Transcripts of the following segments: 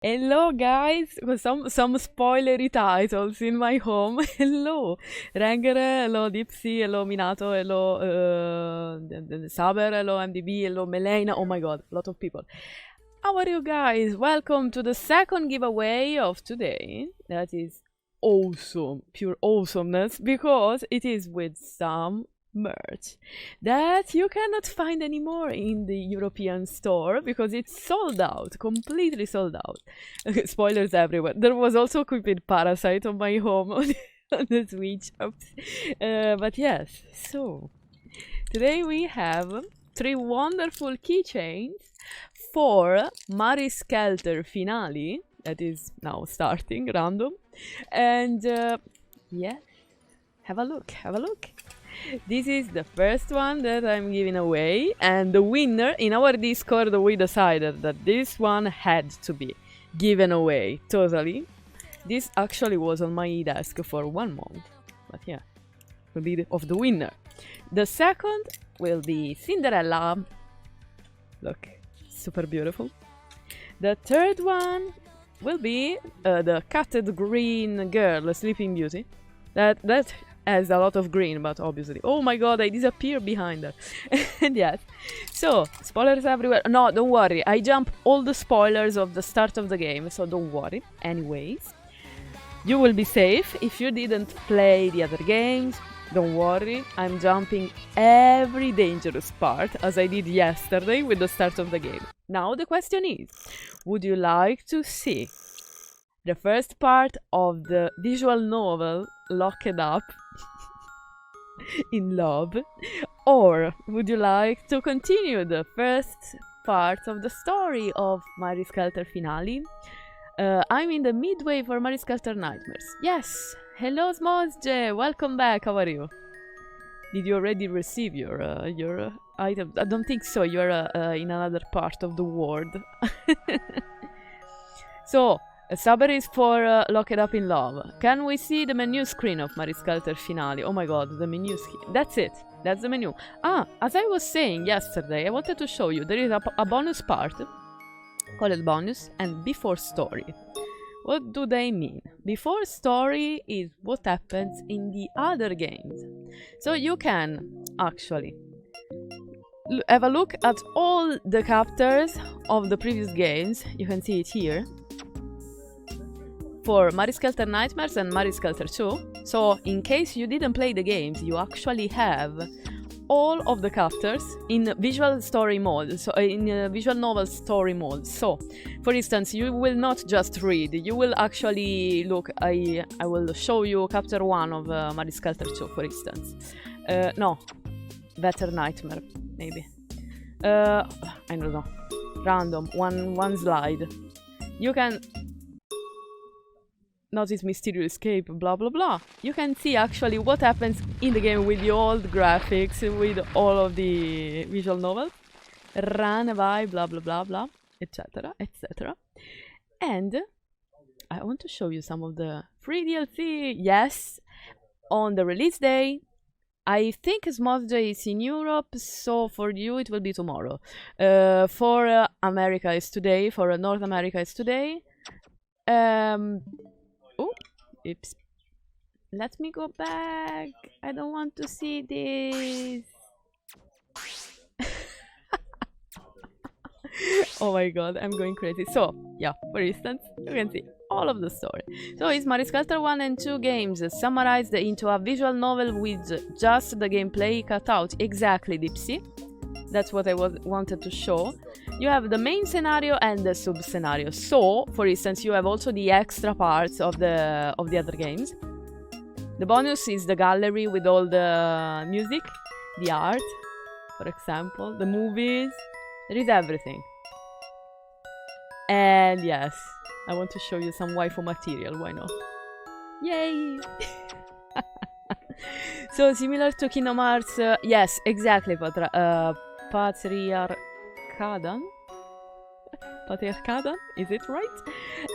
Hello guys, with some spoilery titles in my home. Hello, Ranger, hello Dipsy, hello Minato, hello Saber, hello MDB, hello Melena. Oh my god, a lot of people. How are you guys? Welcome to the second giveaway of today. That is awesome, pure awesomeness, because it is with some merch that you cannot find anymore in the European store because it's sold out, completely sold out. Spoilers everywhere. There was also Cupid Parasite on my home on the Switch. But yes, so today we have three wonderful keychains for Skelter finale that is now starting random, and yeah, have a look, have a look. This is the first one that I'm giving away, and the winner in our Discord, we decided that this one had to be given away totally. This actually was on my desk for 1 month, but yeah, will be of the winner. The second will be Cinderella. Look, super beautiful. The third one will be the cutted green girl, Sleeping Beauty. That has a lot of green, but obviously. Oh my god, I disappear behind her. And yes. So, spoilers everywhere. No, don't worry. I jump all the spoilers of the start of the game, so don't worry. Anyways, you will be safe. If you didn't play the other games, don't worry. I'm jumping every dangerous part, as I did yesterday with the start of the game. Now the question is, would you like to see the first part of the visual novel Locked Up in Love, or would you like to continue the first part of the story of Skelter finale? I'm in the midway for Skelter Nightmares. Yes! Hello Smozje! Welcome back, how are you? Did you already receive your item? I don't think so, you're in another part of the world. So, Saber is for Locked Up in Love. Can we see the menu screen of Skelter finale? Oh my god, the menu screen. That's it. That's the menu. Ah, as I was saying yesterday, I wanted to show you there is a bonus part called bonus and before story. What do they mean? Before story is what happens in the other games. So you can actually have a look at all the chapters of the previous games. You can see it here. For Skelter Nightmares and Skelter 2. So, in case you didn't play the games, you actually have all of the chapters in visual story mode, so in visual novel story mode. So, for instance, you will not just read, you will actually look. I will show you chapter 1 of Skelter 2, for instance. No, Better Nightmare, maybe. I don't know. Random, one slide. You can notice mysterious escape, blah blah blah. You can see actually what happens in the game with the old graphics, with all of the visual novels. Run by, blah blah blah blah, etc. etc. And I want to show you some of the free DLC. Yes, on the release day. I think Smozje is in Europe, so for you it will be tomorrow. For America is today, for North America is today. Oh, oops. Let me go back. I don't want to see this. Oh my god, I'm going crazy. So, yeah, for instance, you can see all of the story. So it's Skelter 1 and 2 games summarized into a visual novel with just the gameplay cut out. Exactly, Dipsy. That's what I wanted to show. You have the main scenario and the sub-scenario. So, for instance, you have also the extra parts of the other games. The bonus is the gallery with all the music, the art, for example, the movies. There is everything. And yes, I want to show you some waifu material, why not? Yay! So, similar to Kingdom Hearts, yes, exactly, Patriarchadan? Patriarchadan? Is it right?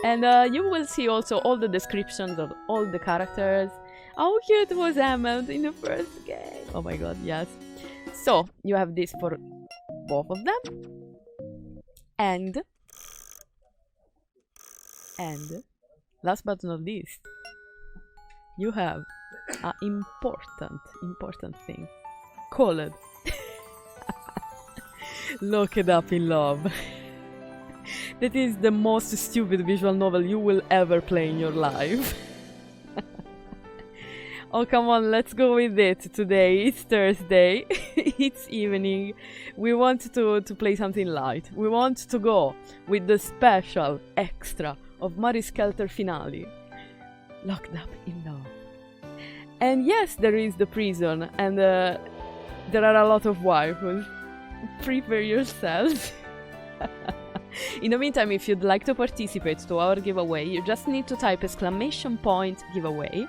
And you will see also all the descriptions of all the characters. How cute was Emmett in the first game? Oh my god, yes. So, you have this for both of them. And And last but not least, you have an important thing called Locked Up in Love. That is the most stupid visual novel you will ever play in your life. Oh, come on, let's go with it today. It's Thursday, it's evening. We want to play something light. We want to go with the special extra of Mary's Skelter finale, Locked Up in Love. And yes, there is the prison, and there are a lot of waifus. Prepare yourselves. In the meantime, if you'd like to participate to our giveaway, you just need to type !giveaway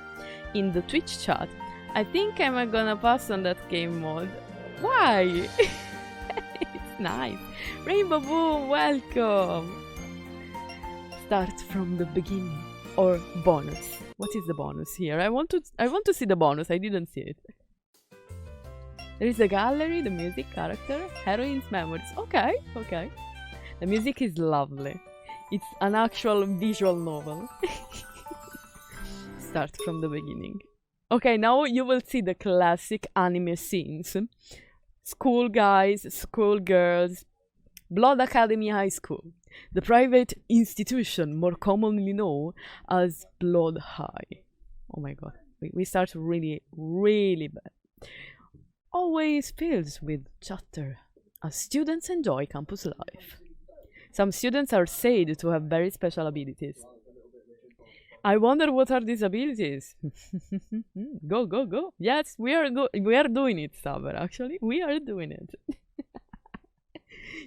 in the Twitch chat. I think I'm gonna pass on that game mode. Why? It's nice. Rainbow Boom, welcome! Start from the beginning. Or bonus. What is the bonus here? I want to see the bonus, I didn't see it. There is a gallery, the music, character, heroine's memories. Okay. The music is lovely. It's an actual visual novel. Start from the beginning. Okay, now you will see the classic anime scenes. School guys, school girls, Blood Academy High School. The private institution more commonly known as Blood High. Oh my god, we start really bad. Always filled with chatter as students enjoy campus life. Some students are said to have very special abilities. I wonder what are these abilities? Go. Yes, we are doing it, Saber, actually. We are doing it.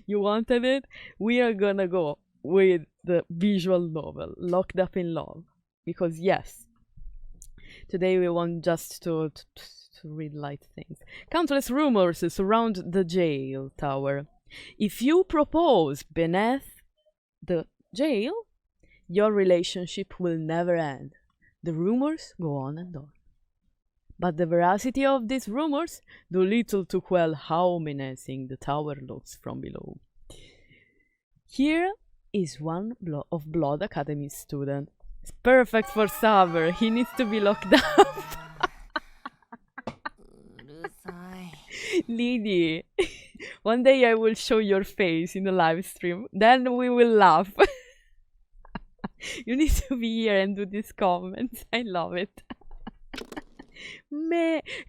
You wanted it? We are gonna go with the visual novel, Locked Up in Love. Because yes, today we want just to read light things. Countless rumors surround the jail tower. If you propose beneath the jail, your relationship will never end. The rumors go on and on. But the veracity of these rumors do little to quell how menacing the tower looks from below. Here is one of Blood Academy's student. It's perfect for Saber. He needs to be locked up. Lady, one day I will show your face in the live stream. Then we will laugh. You need to be here and do these comments. I love it.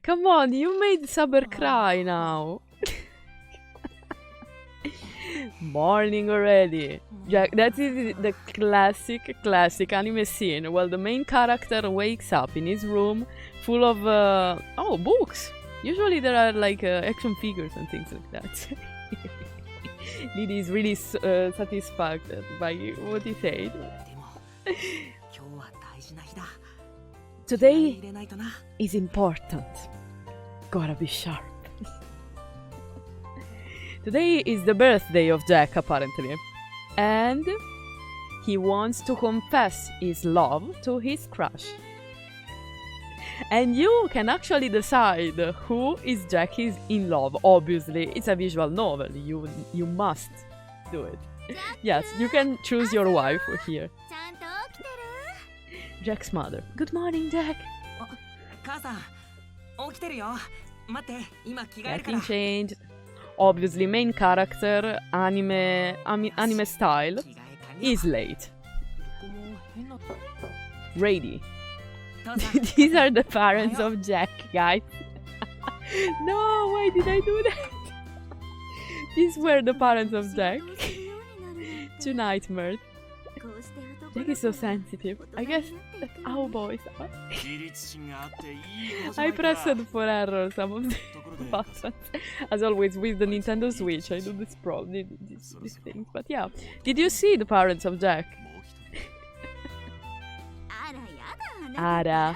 Come on, you made Saber cry now. Morning already. Jack, that is the classic anime scene. Well, the main character wakes up in his room full of books. Usually there are like action figures and things like that. Lily is really satisfied by what he said. Today is important. Gotta be sharp. Today is the birthday of Jack, apparently. And he wants to confess his love to his crush. And you can actually decide who is Jack is in love. Obviously, it's a visual novel. You must do it. Yes, you can choose your wife here. Jack's mother. Good morning, Jack. Getting changed. Obviously, main character, anime style, is late. Ready. These are the parents of Jack, guys. No, why did I do that? These were the parents of Jack. Two nightmares. Jack is so sensitive. I guess that's how boys are. I pressed for error some of the buttons. As always with the Nintendo Switch, I do these things. But yeah. Did you see the parents of Jack? Ara.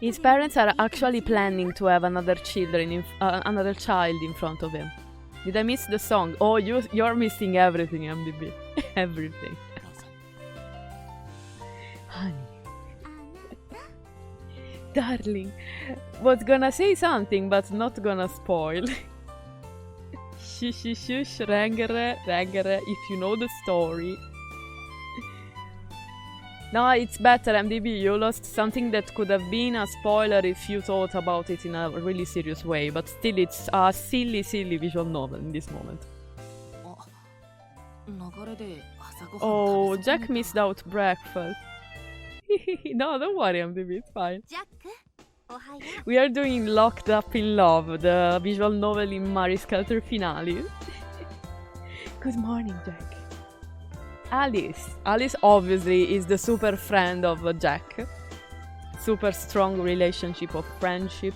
His parents are actually planning to have another child in front of him. Did I miss the song? Oh, you're missing everything, MDB. Everything. Honey. Darling. Was gonna say something, but not gonna spoil. Shush, shush, shush, Rengere, if you know the story. No, it's better, MDB. You lost something that could have been a spoiler if you thought about it in a really serious way, but still it's a silly, silly visual novel in this moment. Oh, Jack missed out breakfast. No, don't worry, MDB, it's fine. We are doing Locked Up in Love, the visual novel in Mari Skelter finale. Good morning, Jack. Alice. Alice obviously is the super friend of Jack. Super strong relationship of friendship.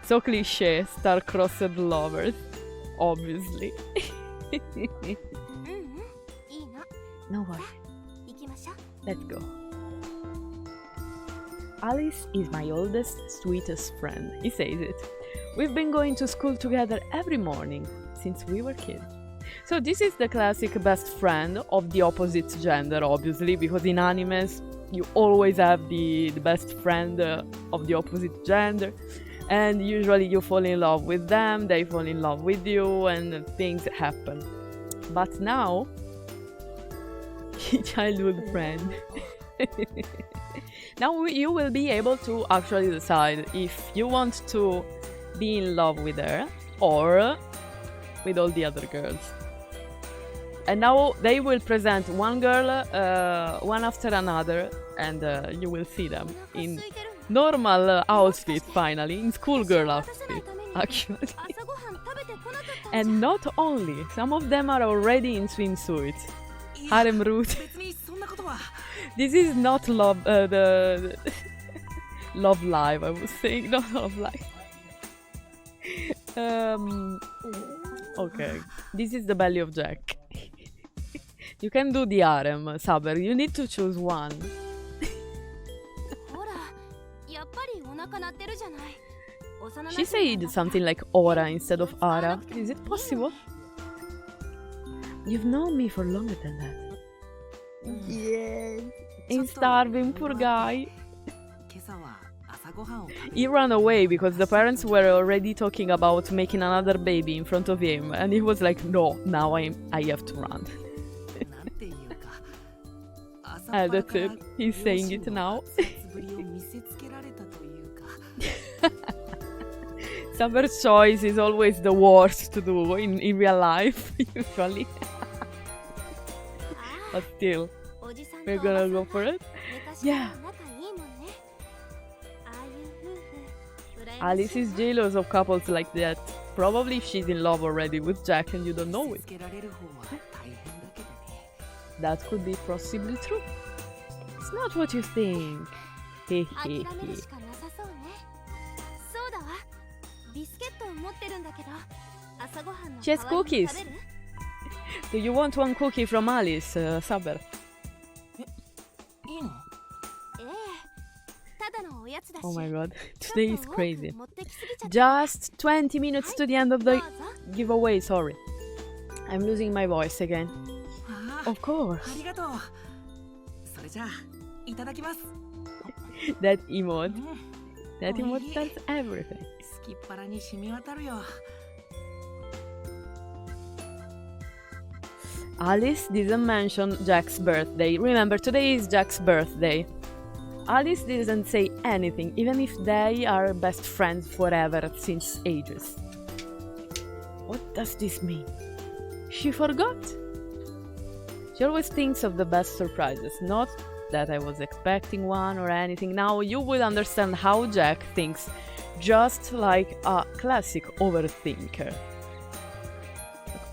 So cliché, star-crossed lovers. Obviously. No worry. Let's go. Alice is my oldest, sweetest friend. He says it. We've been going to school together every morning since we were kids. So this is the classic best friend of the opposite gender, obviously, because in animes you always have the best friend of the opposite gender, and usually you fall in love with them, they fall in love with you, and things happen. But now, childhood friend. Now you will be able to actually decide if you want to be in love with her or with all the other girls. And now they will present one girl one after another, and you will see them in normal outfit finally, in schoolgirl outfit actually. And not only, some of them are already in swimsuits. Harem route. This is not love, the Love Live, I was saying, not Love Live. Okay, this is the belly of Jack. You can do the harem, Saber, you need to choose one. She said something like Ora instead of Ara. Is it possible? You've known me for longer than that. Yes. He's starving, poor guy. He ran away because the parents were already talking about making another baby in front of him, and he was like, no, now I have to run. And that's it. He's saying it now. Summer's choice is always the worst to do in real life, usually. But still, we're gonna go for it. Yeah. Alice is jealous of couples like that. Probably if she's in love already with Jack and you don't know it. That could be possibly true. It's not what you think. Hehehe. She has cookies. Do you want one cookie from Alice, Saber? Oh my god, today is crazy. Just 20 minutes to the end of the giveaway, sorry. I'm losing my voice again. Of course. That emote. That emote tells everything. Alice didn't mention Jack's birthday. Remember, today is Jack's birthday. Alice didn't say anything, even if they are best friends forever since ages. What does this mean? She forgot? She always thinks of the best surprises, not that I was expecting one or anything. Now you will understand how Jack thinks, just like a classic overthinker.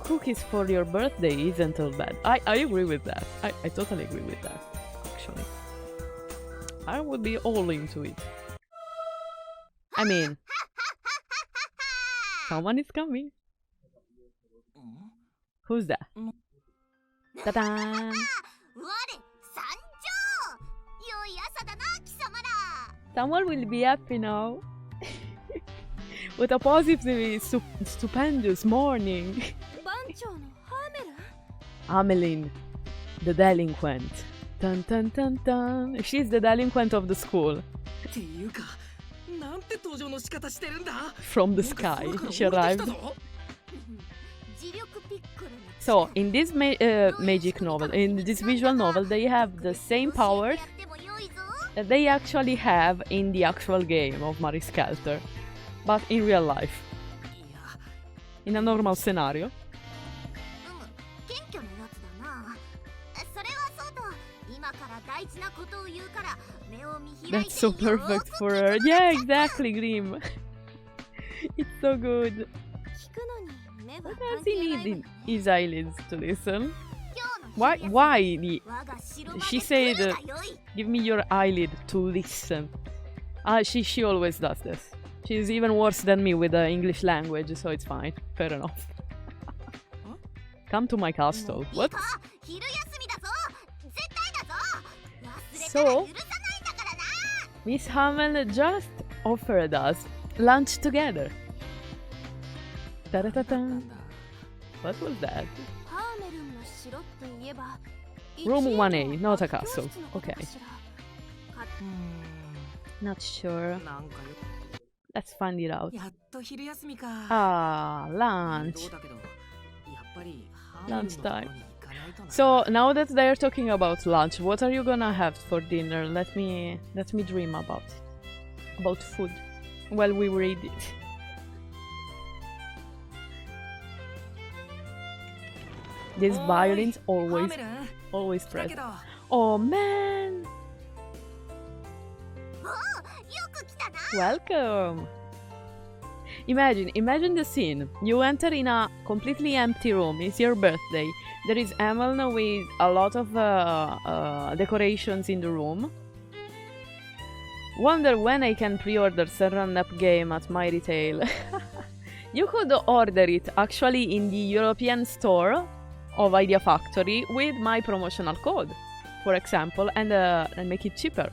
Cookies for your birthday isn't all bad. I agree with that. I totally agree with that, actually. I would be all into it. I mean, someone is coming. Who's that? Ta-da! Someone will be happy now. What a positive, stupendous morning. Ameline, the delinquent. Dun dun dun dun. She's the delinquent of the school. From the sky, she arrived. So, in this magic novel, in this visual novel, they have the same powers that they actually have in the actual game of Skelter, but in real life. In a normal scenario. That's so perfect for her. Yeah, exactly, Grim. It's so good. What does he need in his eyelids to listen? Why? She said, give me your eyelid to listen. She always does this. She's even worse than me with the English language, so it's fine. Fair enough. Come to my castle. What? So, Miss Hamel just offered us lunch together. Ta-da-ta-ta. What was that? Room 1A, not a castle. Okay. Not sure. Let's find it out. Ah, lunch. Lunchtime. So now that they're talking about lunch, what are you gonna have for dinner? Let me dream about food while we read it. These violins always present. Oh man! Welcome! Imagine the scene. You enter in a completely empty room. It's your birthday. There is Emil with a lot of decorations in the room. Wonder when I can pre-order Serran Nap game at my retail. You could order it actually in the European store of Idea Factory with my promotional code, for example, and make it cheaper.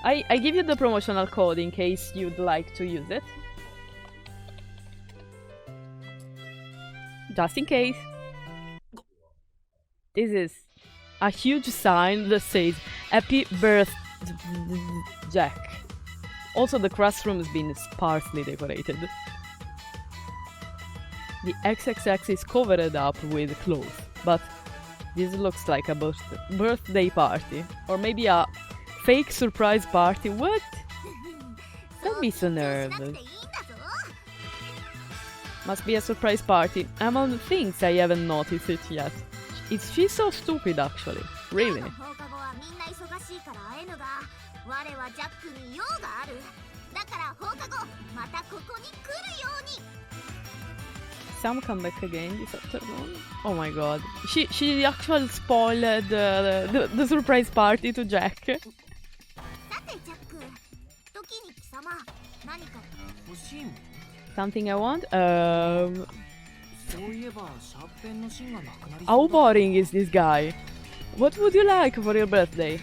I give you the promotional code in case you'd like to use it. Just in case. This is a huge sign that says Happy Birthday, Jack. Also, the classroom has been sparsely decorated. The XXX is covered up with clothes, but this looks like a birthday party. Or maybe a fake surprise party. What? Don't be so nervous. Must be a surprise party. Emil thinks I haven't noticed it yet. She's so stupid, actually. Really. Sam come back again this afternoon. Oh my god. She actually spoiled the surprise party to Jack. Something I want? How boring is this guy? What would you like for your birthday?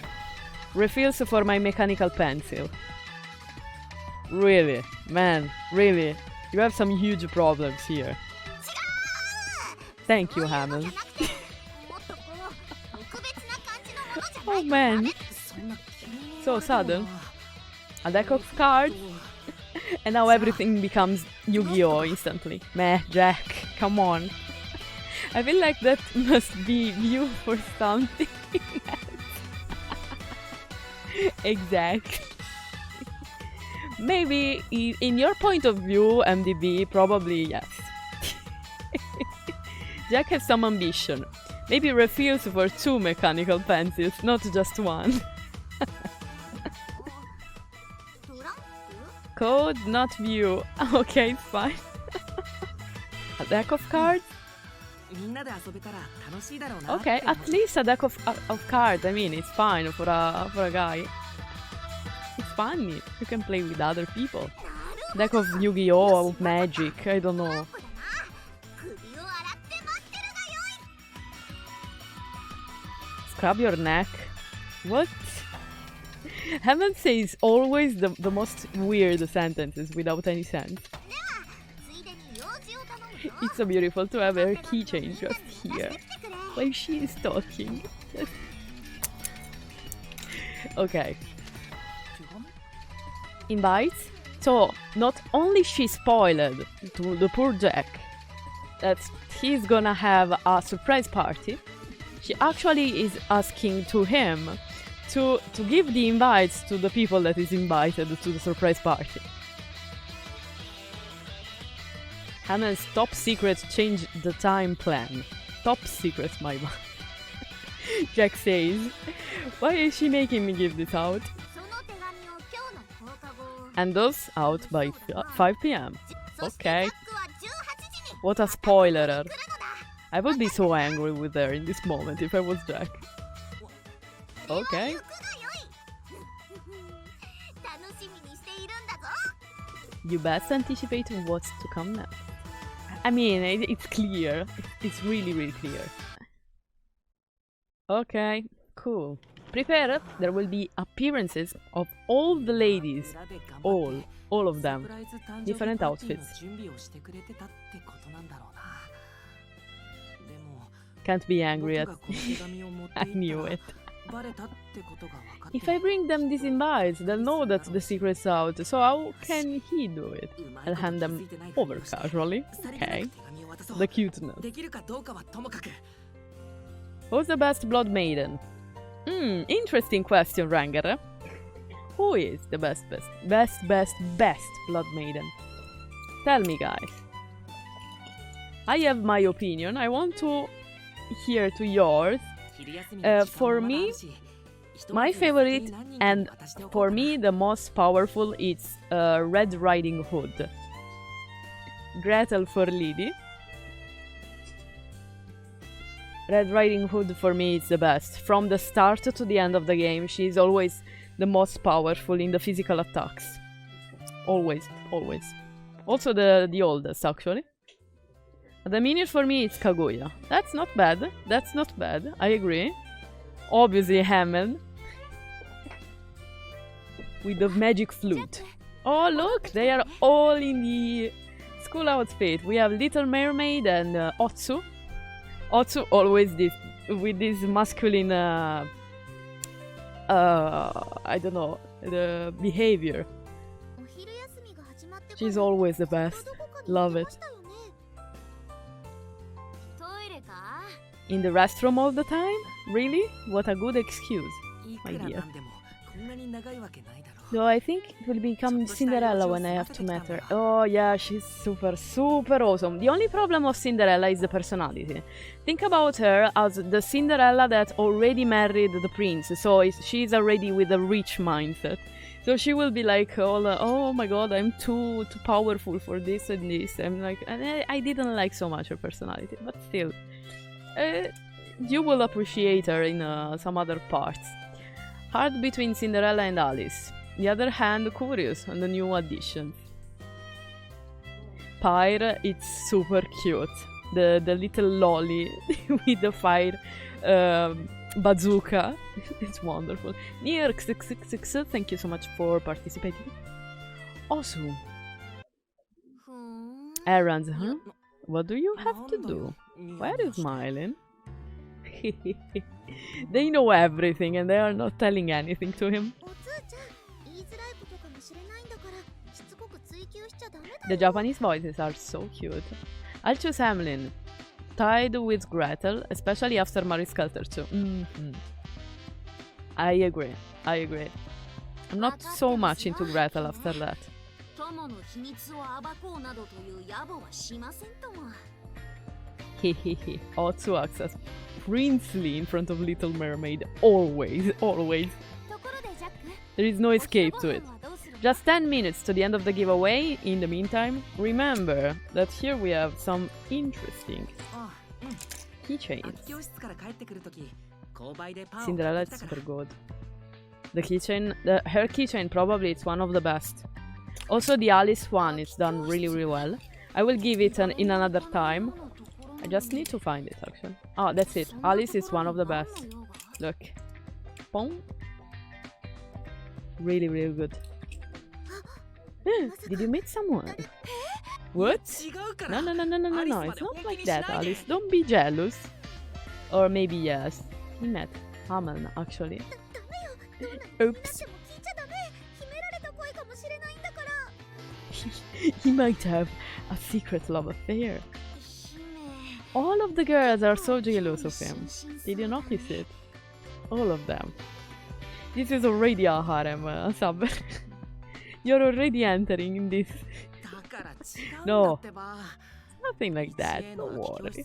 Refills for my mechanical pencil. Really? Man, really? You have some huge problems here. Thank you, Hamel. Oh man. So sudden. A deck of cards. And now everything becomes Yu-Gi-Oh! Instantly. Meh, Jack, come on. I feel like that must be you for something else. Exactly. Maybe, in your point of view, MDB, probably yes. Jack has some ambition. Maybe refills for 2 mechanical pencils, not just 1. Code, not view. Okay, fine. A deck of cards? Okay, at least a deck of cards. I mean, it's fine for a guy. It's funny. You can play with other people. Deck of Yu-Gi-Oh! Of Magic. I don't know. Scrub your neck. What? Hammond says always the most weird sentences without any sense. It's so beautiful to have her keychain just here, while she is talking. Okay. Invites? So, not only she spoiled to the poor Jack that he's gonna have a surprise party, she actually is asking to him to give the invites to the people that is invited to the surprise party. Hannah's top secret change the time plan. Top secret, my man. Jack says, why is she making me give this out? And those out by 5 p.m. Okay. What a spoiler. I would be so angry with her in this moment if I was Jack. Okay. You best anticipate what's to come next. I mean, it's clear. It's really, really clear. Okay, cool. Prepare, there will be appearances of all the ladies. All of them. Different outfits. Can't be angry at... I knew it. If I bring them these invites, they'll know that the secret's out, so how can he do it? I'll hand them over casually. Okay. The cuteness. Who's the best blood maiden? Interesting question, Ranger. Who is the best blood maiden? Tell me, guys. I have my opinion. I want to hear to yours. For me, my favorite, and for me the most powerful, is Red Riding Hood. Gretel for Lady. Red Riding Hood for me is the best. From the start to the end of the game, she's always the most powerful in the physical attacks. Always, always. Also the oldest, actually. The minion for me is Kaguya. That's not bad. That's not bad. I agree. Obviously Hammond. With the magic flute. Oh look, they are all in the school outfit. We have Little Mermaid and Otsu. Otsu always with this masculine, I don't know, the behavior. She's always the best. Love it. In the restroom all the time? Really? What a good excuse, my dear. Though I think it will become Cinderella when I have to meet her. Oh yeah, she's super, super awesome. The only problem of Cinderella is the personality. Think about her as the Cinderella that already married the prince, so she's already with a rich mindset. So she will be like, oh my god, I'm too powerful for this and this. I'm like, and I didn't like so much her personality, but still. You will appreciate her in some other parts. Hard between Cinderella and Alice. The other hand, curious on the new addition. Pyre, it's super cute. The little lolly with the fire bazooka. It's wonderful. Nier666, thank you so much for participating. Awesome. Errands, huh? What do you have to do? Why are you smiling? They know everything and they are not telling anything to him. The Japanese voices are so cute. I'll choose Hamlin. Tied with Gretel, especially after Skelter too. I agree. I agree. I'm not so much into Gretel after that. Hehehe. Otsu acts as princely in front of Little Mermaid. Always, always. There is no escape to it. Just 10 minutes to the end of the giveaway. In the meantime, remember that here we have some interesting keychains. Cinderella is super good. The keychain, her keychain probably it's one of the best. Also the Alice one is done really, really well. I will give it in another time. I just need to find it actually. Oh, that's it. Alice is one of the best. Look. Boom. Really, really good. Did you meet someone? What? No, no, no, no, no, no, no. It's not like that, Alice. Don't be jealous. Or maybe yes. He met Haman, actually. Oops. He might have a secret love affair. All of the girls are so jealous of him. Did you notice it? All of them. This is already a harem, Saber. You're already entering in this. No, nothing like that. Don't worry.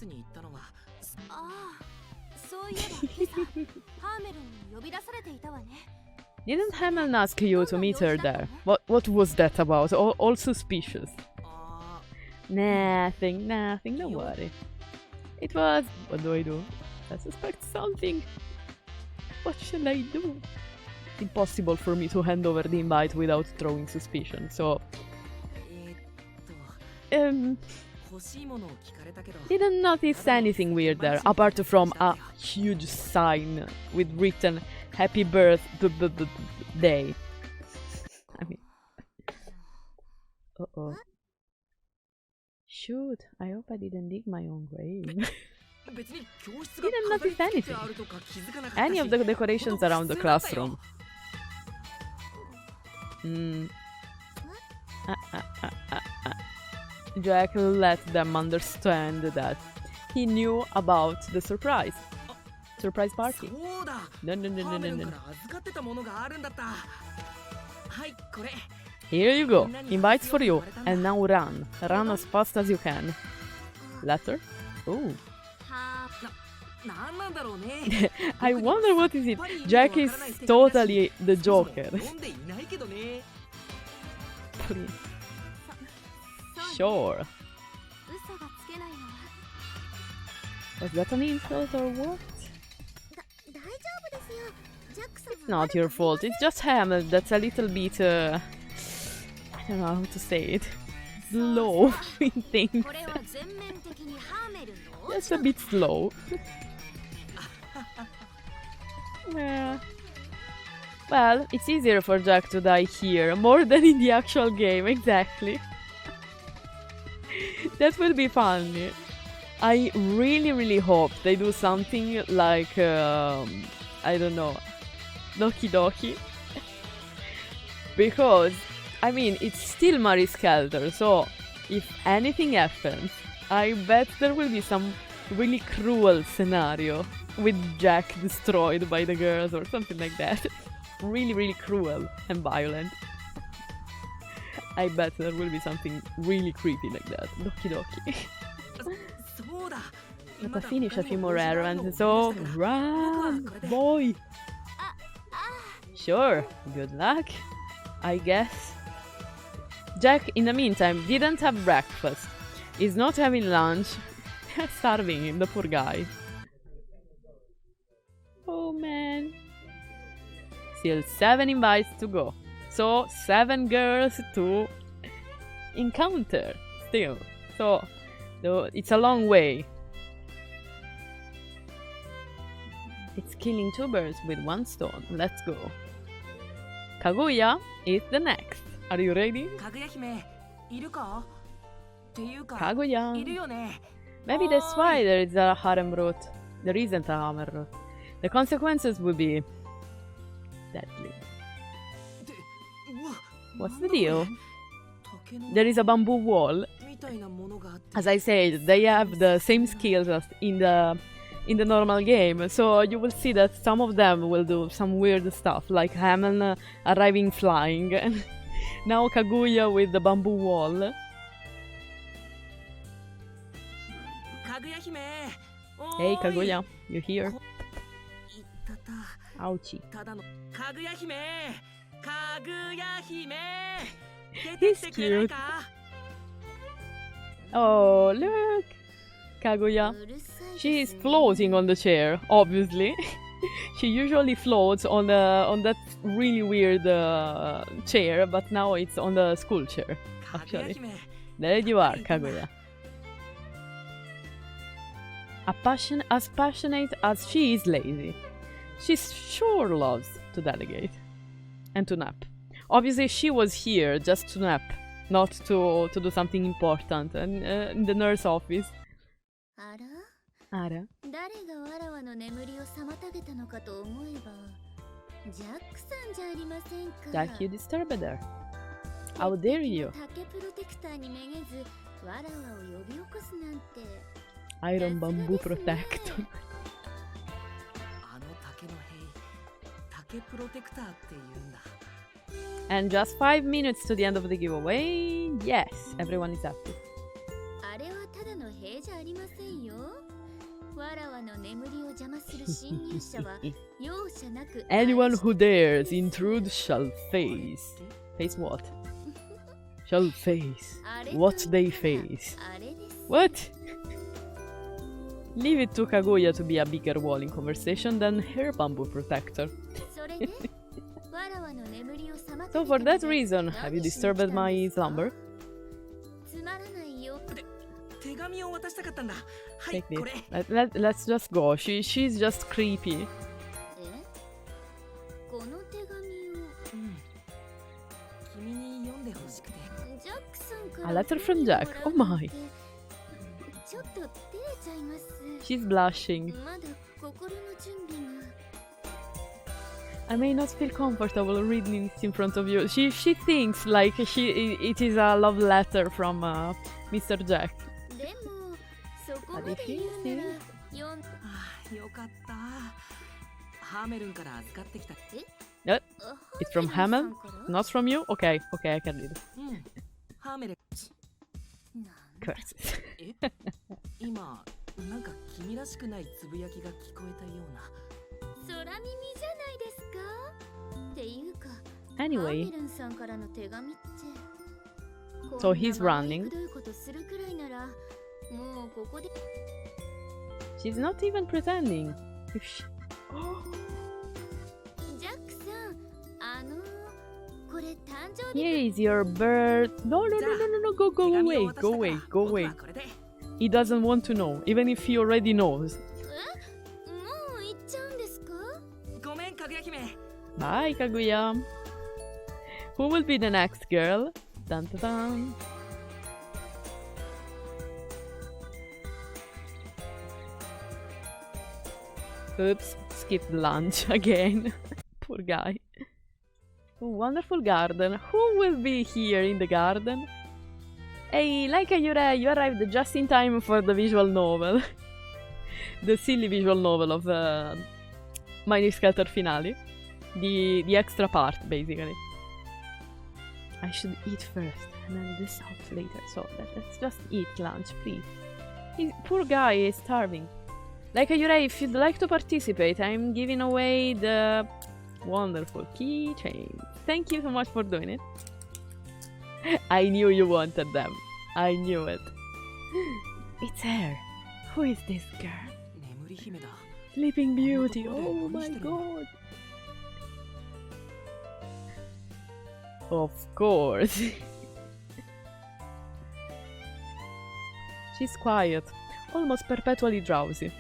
Didn't Hamel ask you to meet her there? What was that about? All suspicious. Nothing, don't worry. It was... What do? I suspect something. What shall I do? It's impossible for me to hand over the invite without throwing suspicion, so... Didn't notice anything weird there, apart from a huge sign with written Happy Birthday. I mean... Uh-oh. Shoot, I hope I didn't dig my own grave. Didn't notice anything. Any of the decorations around the classroom. Jack let them understand that he knew about the surprise party. No. Here you go, invites for you, and now run as fast as you can. Letter? Ooh. I wonder what is it. Jack is totally the Joker. Please. Sure. Was that an insult or what? It's not your fault, it's just Hamel that's a little bit, I don't know how to say it, slow in things. Just a bit slow. Yeah. Well, it's easier for Jack to die here, more than in the actual game, exactly. That will be funny. I really hope they do something like, I don't know, Doki Doki. Because, I mean, it's still Skelter, so if anything happens, I bet there will be some really cruel scenario with Jack destroyed by the girls or something like that. Really cruel and violent. I bet there will be something really creepy like that. Doki Doki. Gotta finish a few more errands, so run, boy! Sure, good luck, I guess. Jack, in the meantime, didn't have breakfast. He's not having lunch. They're starving him, the poor guy. Oh man. Still 7 invites to go. So, 7 girls to encounter still. So, it's a long way. It's killing 2 birds with 1 stone. Let's go. Kaguya is the next. Are you ready? Kaguya. Maybe that's why there is a harem route. There isn't a hammer route. The consequences will be deadly. What's the deal? There is a bamboo wall. As I said, they have the same skills as in the normal game, so you will see that some of them will do some weird stuff, like Hamel arriving flying, and now Kaguya with the bamboo wall. Hey Kaguya, you here? Ouchie. He's cute. Oh, look! Kaguya. She is floating on the chair, obviously. She usually floats on that really weird chair, but now it's on the school chair, actually. There you are, Kaguya. As passionate as she is lazy, she sure loves to delegate. And to nap. Obviously she was here just to nap, not to do something important, and in the nurse office. Ara? Jack, you disturbed her. How dare you? Iron Bamboo Protector. And just 5 minutes to the end of the giveaway. Yes, everyone is happy. Anyone who dares intrude shall face. Face what? Shall face what they face. What? Leave it to Kaguya to be a bigger wall in conversation than her bamboo protector. So for that reason, have you disturbed my slumber? Take this. Let's just go. She's just creepy. A letter from Jack. Oh my. She's blushing. I may not feel comfortable reading it in front of you. She thinks like it is a love letter from Mr. Jack. But if she is... It's from Hamel? Not from you? Okay, I can read it. Curses. Anyway, so he's running. She's not even pretending. If she... Here is your bird. No, go away. He doesn't want to know, even if he already knows. Bye, Kaguya. Who will be the next girl? Dun dun dun. Oops, skipped lunch again. Poor guy. Oh, wonderful garden. Who will be here in the garden? Hey, Laika Yurei, you arrived just in time for the visual novel. The silly visual novel of Maidens Skelter finale. The extra part, basically. I should eat first, and then this out later. So let's just eat lunch, please. Poor guy is starving. Like Yurei, if you'd like to participate, I'm giving away the wonderful keychains. Thank you so much for doing it. I knew you wanted them. I knew it. It's her. Who is this girl? Sleeping Beauty. Oh my god. Of course. She's quiet, almost perpetually drowsy.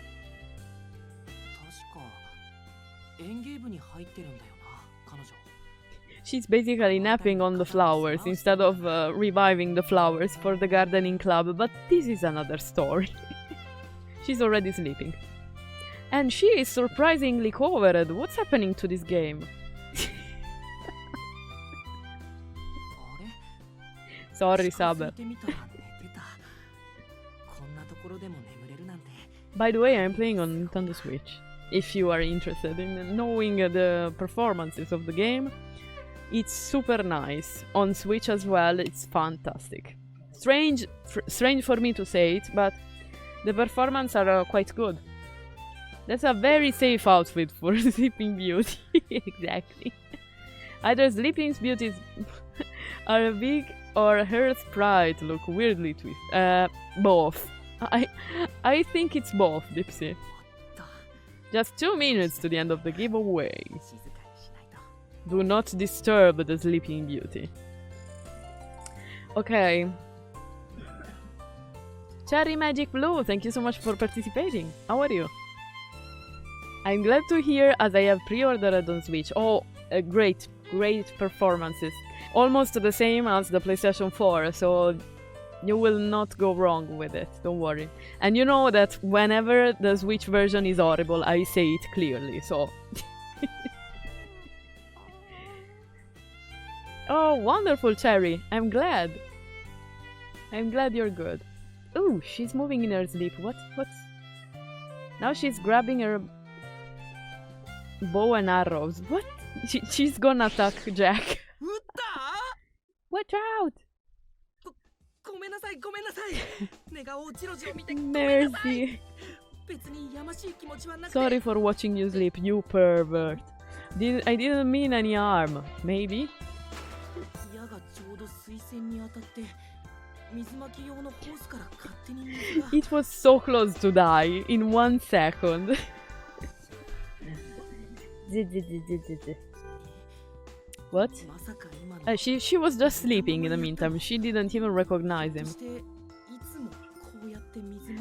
She's basically napping on the flowers instead of reviving the flowers for the gardening club, but this is another story. She's already sleeping. And she is surprisingly covered. What's happening to this game? Sorry, Saber. By the way, I'm playing on Nintendo Switch. If you are interested in knowing the performances of the game, it's super nice. On Switch as well, it's fantastic. Strange for me to say it, but the performances are quite good. That's a very safe outfit for Sleeping Beauty. Exactly. Either Sleeping Beauties are big or her sprite look weirdly twisted. Both. I think it's both, Dipsy. Just 2 minutes to the end of the giveaway. Do not disturb the Sleeping Beauty. Okay. Cherry Magic Blue, thank you so much for participating. How are you? I'm glad to hear, as I have pre-ordered on Switch. Oh, great performances. Almost the same as the PlayStation 4, so you will not go wrong with it, don't worry. And you know that whenever the Switch version is horrible, I say it clearly, so... Oh, wonderful, Cherry. I'm glad. I'm glad you're good. Ooh, she's moving in her sleep. What's... Now she's grabbing her bow and arrows. What? She's gonna attack Jack. Watch out! Mercy. Sorry for watching you sleep, you pervert. I didn't mean any harm. Maybe? It was so close to die in 1 second. What? She was just sleeping in the meantime. She didn't even recognize him.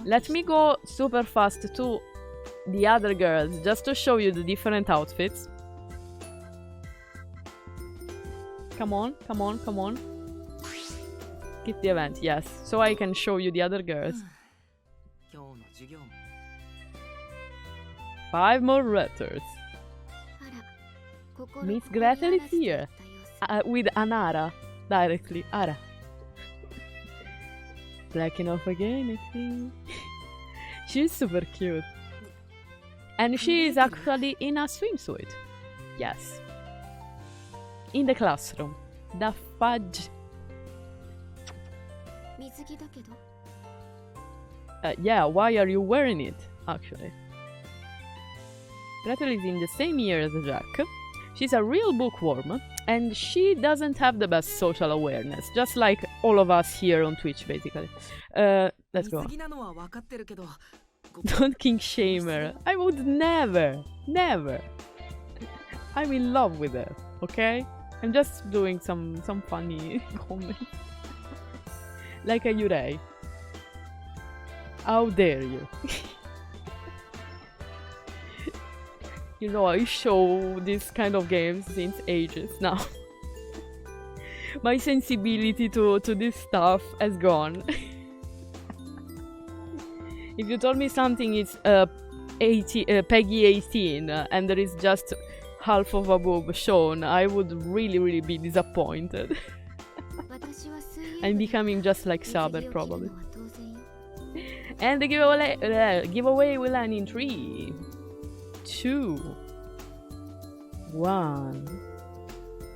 Let me go super fast to the other girls just to show you the different outfits. Come on, come on, come on. Skip the event, yes. So I can show you the other girls. 5 more letters. Miss Gretel is here. With Anara. Directly. Ara. Blacking off again, I think. She's super cute. And she is actually in a swimsuit. Yes. In the classroom. The fudge. Yeah, why are you wearing it, actually? Gretel is in the same year as Jack. She's a real bookworm, and she doesn't have the best social awareness, just like all of us here on Twitch, basically. Let's go. Don't kink shame her. I would never, never. I'm in love with her, okay? I'm just doing some funny comments. Like a Yurei. How dare you? You know, I show this kind of games since ages now. My sensibility to this stuff has gone. If you told me something is Peggy 18 and there is just half of a boob shown, I would really be disappointed. I'm becoming just like Saber, probably. And the giveaway will end in 3, 2, 1.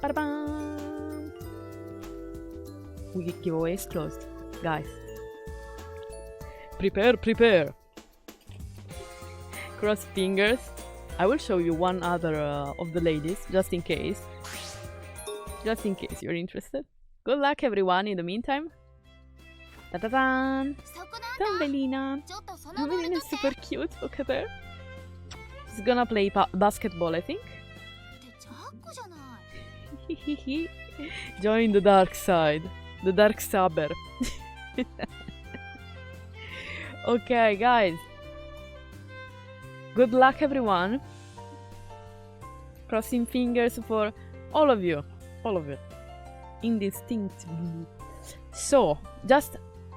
Ba-da-bam! Giveaway is closed, guys. Prepare. Cross fingers. I will show you one other of the ladies, just in case. Just in case you're interested. Good luck, everyone, in the meantime. Ta-da-dan! Tambelina! Tambelina is super cute, look at her. She's gonna play basketball, I think. Join the dark side. The dark saber. Okay, guys. Good luck, everyone. Crossing fingers for all of you. All of you. Indistinctly. So, just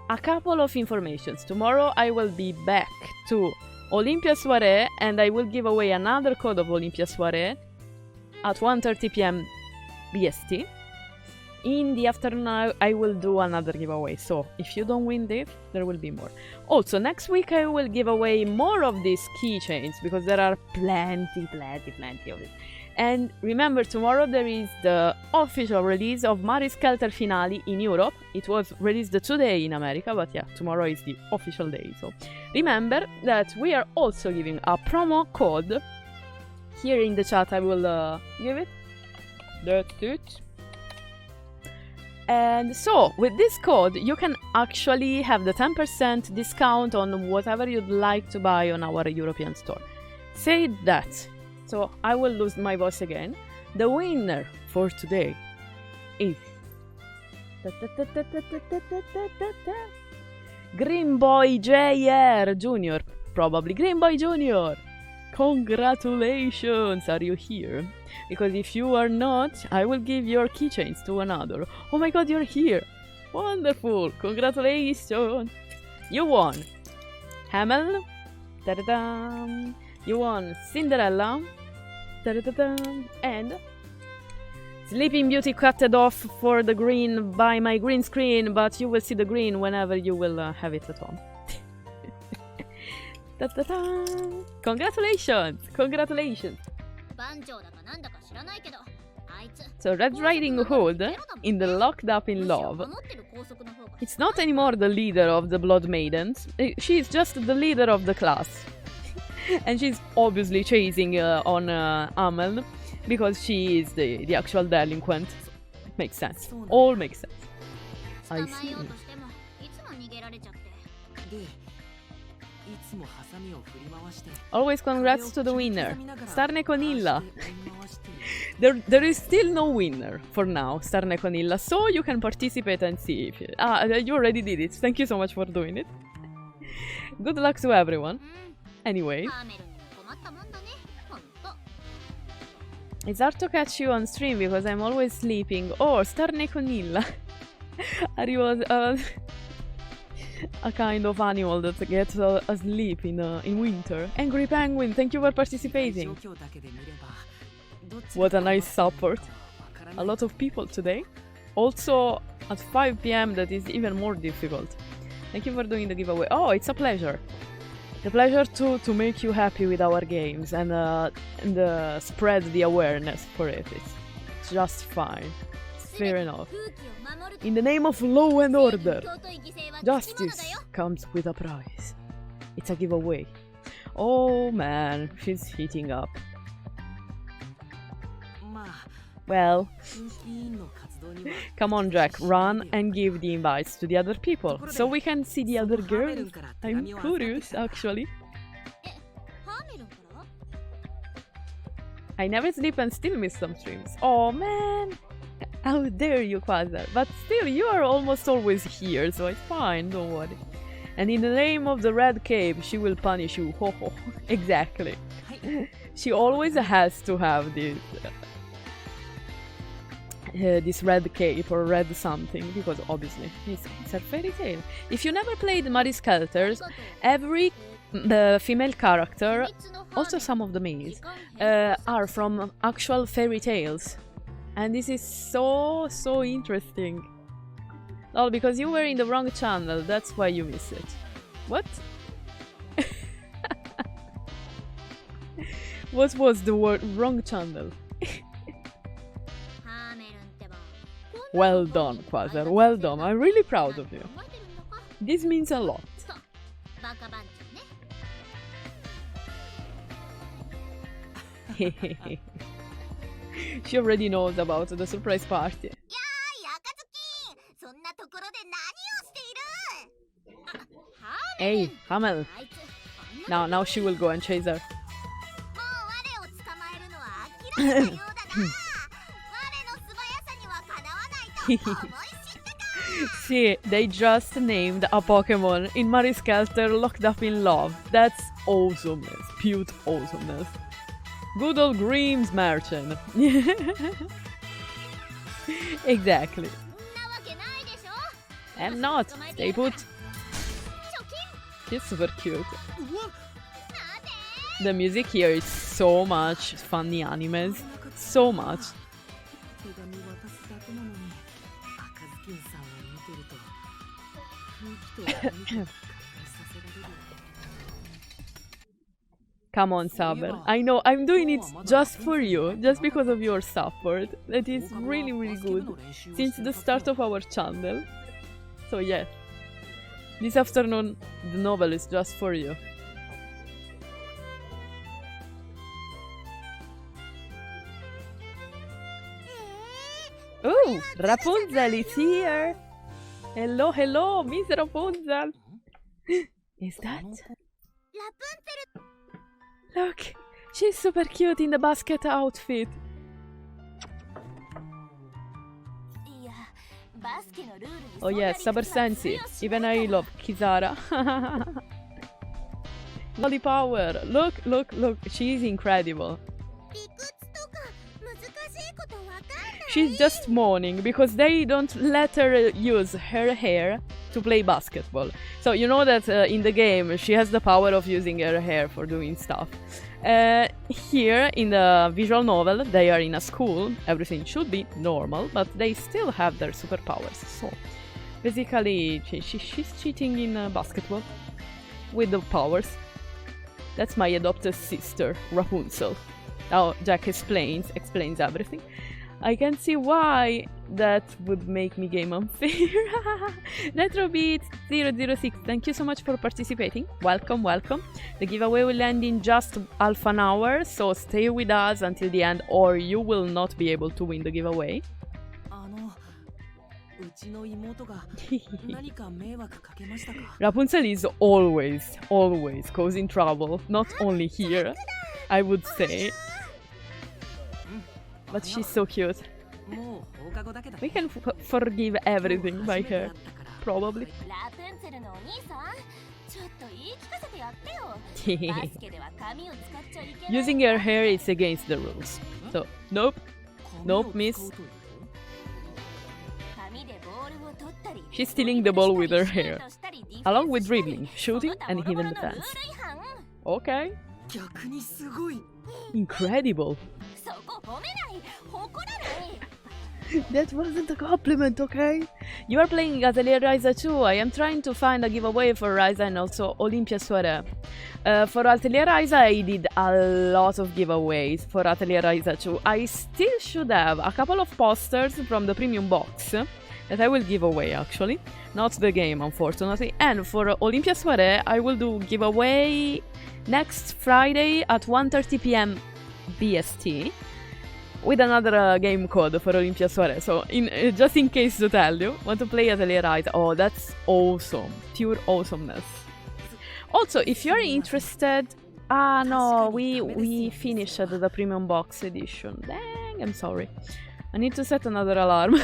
a couple of informations. Tomorrow I will be back to Olympia Soirée and I will give away another code of Olympia Soirée at 1:30 p.m. BST. In the afternoon I will do another giveaway, so if you don't win this, there will be more. Also, next week I will give away more of these keychains because there are plenty of it. And remember, tomorrow there is the official release of Mary's Skelter finale in Europe. It was released today in America, but yeah, tomorrow is the official day. So remember that we are also giving a promo code. Here in the chat I will give it. That's it. And so, with this code, you can actually have the 10% discount on whatever you'd like to buy on our European store. Say that. So, I will lose my voice again. The winner for today is... Green Boy JR Jr. Probably. Green Boy Jr. Congratulations! Are you here? Because if you are not, I will give your keychains to another. Oh my god, you're here! Wonderful! Congratulations! You won Hamel. Da-da-dam! You won Cinderella. Da-da-da-dam! And Sleeping Beauty cut it off for the green by my green screen, but you will see the green whenever you will have it at home. Ta-ta-ta. Congratulations! Congratulations! So Red Riding Hood, in the Locked Up in Love, it's not anymore the leader of the Blood Maidens, she's just the leader of the class. And she's obviously chasing on Amel, because she is the actual delinquent. Makes sense. All makes sense. I see. Always congrats to the winner, Starne Conilla. There is still no winner for now, Starne Conilla, so you can participate and see if you already did it. Thank you so much for doing it. Good luck to everyone. Anyway, it's hard to catch you on stream because I'm always sleeping. Oh, Starne Conilla. Are you a kind of animal that gets asleep in winter? Angry Penguin, thank you for participating. What a nice support. A lot of people today. Also, at 5 PM that is even more difficult. Thank you for doing the giveaway. Oh, it's a pleasure. The pleasure to make you happy with our games and spread the awareness for it. It's just fine. Fair enough. In the name of law and order, justice comes with a prize. It's a giveaway. Oh man, she's heating up. Well, come on Jack, run and give the invites to the other people, so we can see the other girls. I'm curious, actually. I never sleep and still miss some streams. Oh man! How dare you, Quasar? But still, you are almost always here, so it's fine, don't worry. And in the name of the Red Cape, she will punish you. Ho ho. Exactly. She always has to have this red cape or red something, because obviously it's a fairy tale. If you never played Marie Skelters, every female character, also some of the males, are from actual fairy tales. And this is so interesting. Oh, because you were in the wrong channel, that's why you miss it. What? What was the word wrong channel? Well done, Quasar, well done. I'm really proud of you. This means a lot. She already knows about the surprise party. Hey, Hamel. Now she will go and chase her. See, they just named a Pokemon in Marie Skelter Locked Up in Love. That's awesomeness, pure awesomeness. Good old Grimm's Merchant. Exactly. I'm not. Stay put. She's super cute. The music here is so much funny animes. So much. Come on, Saber. I know, I'm doing it just for you, just because of your support. That is really, really good since the start of our channel. So yes, this afternoon the novel is just for you. Oh, Rapunzel is here! Hello, hello, Miss Rapunzel! Is that? Look, she's super cute in the basket outfit. Oh yes, Saber Sensi. Even I love Kizara. Body power. Look, look, look. She's incredible. She's just moaning because they don't let her use her hair to play basketball. So you know that in the game she has the power of using her hair for doing stuff. Here in the visual novel, they are in a school. Everything should be normal, but they still have their superpowers. So basically, she's cheating in basketball with the powers. That's my adopted sister, Rapunzel. Now Jack explains everything. I can see why that would make me game unfair. Retrobeat006, thank you so much for participating. Welcome, welcome. The giveaway will end in just half an hour, so stay with us until the end or you will not be able to win the giveaway. Rapunzel is always causing trouble, not only here, I would say. But she's so cute. We can forgive everything by her, probably. Using her hair is against the rules. So, nope, miss. She's stealing the ball with her hair, along with dribbling, shooting, and even defense. Okay. Incredible. That wasn't a compliment, okay? You are playing Atelier Ryza 2. I am trying to find a giveaway for Ryza and also Olympia Soirée. For Atelier Ryza, I did a lot of giveaways for Atelier Ryza 2. I still should have a couple of posters from the premium box that I will give away, actually. Not the game, unfortunately. And for Olympia Soirée, I will do giveaway next Friday at 1:30 PM BST with another game code for Olympia Soirée. So, just in case to tell you, want to play Atelier Ryza? Oh, that's awesome. Pure awesomeness. Also, if you're interested... Ah, no, we finished the premium box edition. Dang, I'm sorry. I need to set another alarm.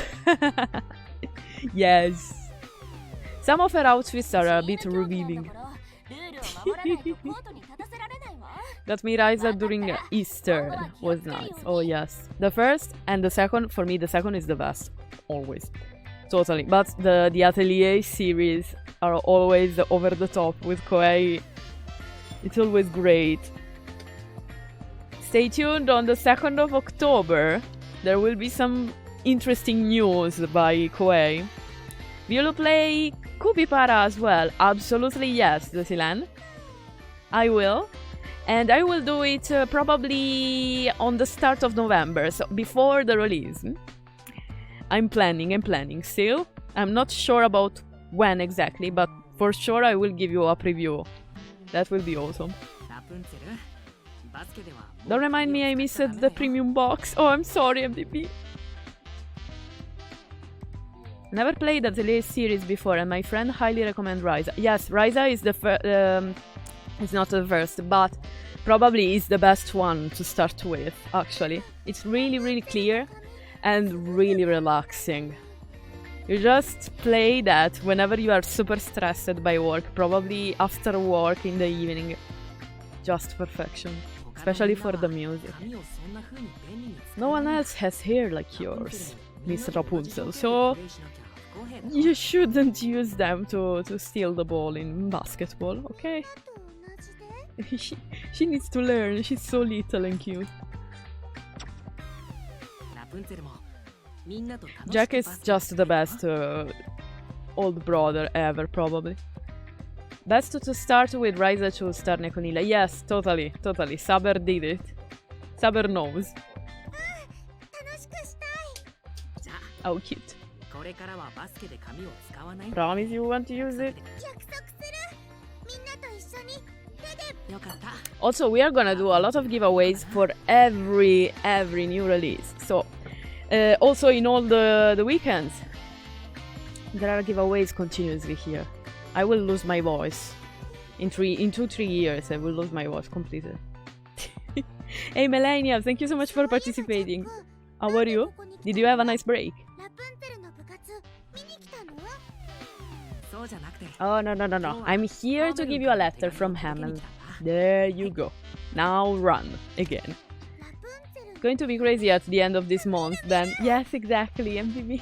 Yes. Some of her outfits are a bit revealing. Got me Ryza during Easter. Was nice. Oh yes. The first and the second, for me the second is the best. Always. Totally. But the Atelier series are always over the top with Koei. It's always great. Stay tuned on the 2nd of October. There will be some interesting news by Koei. Will you play Kubipara as well? Absolutely yes, Lucilan. I will. And I will do it probably on the start of November, so before the release. I'm planning still. I'm not sure about when exactly, but for sure I will give you a preview. That will be awesome. Don't remind me I missed the premium box. Oh, I'm sorry, MDP. Never played the Atelier series before, and my friend highly recommend Ryza. Yes, Ryza is the it's not the first, but probably is the best one to start with, actually. It's really clear and really relaxing. You just play that whenever you are super stressed by work, probably after work in the evening. Just perfection, especially for the music. No one else has hair like yours, Miss Rapunzel, so you shouldn't use them to steal the ball in basketball, okay? She needs to learn, she's so little and cute. Jack is just the best old brother ever, probably. Best to start with Ryza 2 Star Nekonila. Yes, totally. Saber did it. Saber knows. Oh, cute. Promise you want to use it? Also, we are gonna do a lot of giveaways for every new release. So, also in all the weekends, there are giveaways continuously here. I will lose my voice. In 2-3 years, I will lose my voice completely. Hey Melania, thank you so much for participating. How are you? Did you have a nice break? Oh, no. I'm here to give you a letter from Hamel. There you go. Now run again. It's going to be crazy at the end of this month then. Yes, exactly, MTV.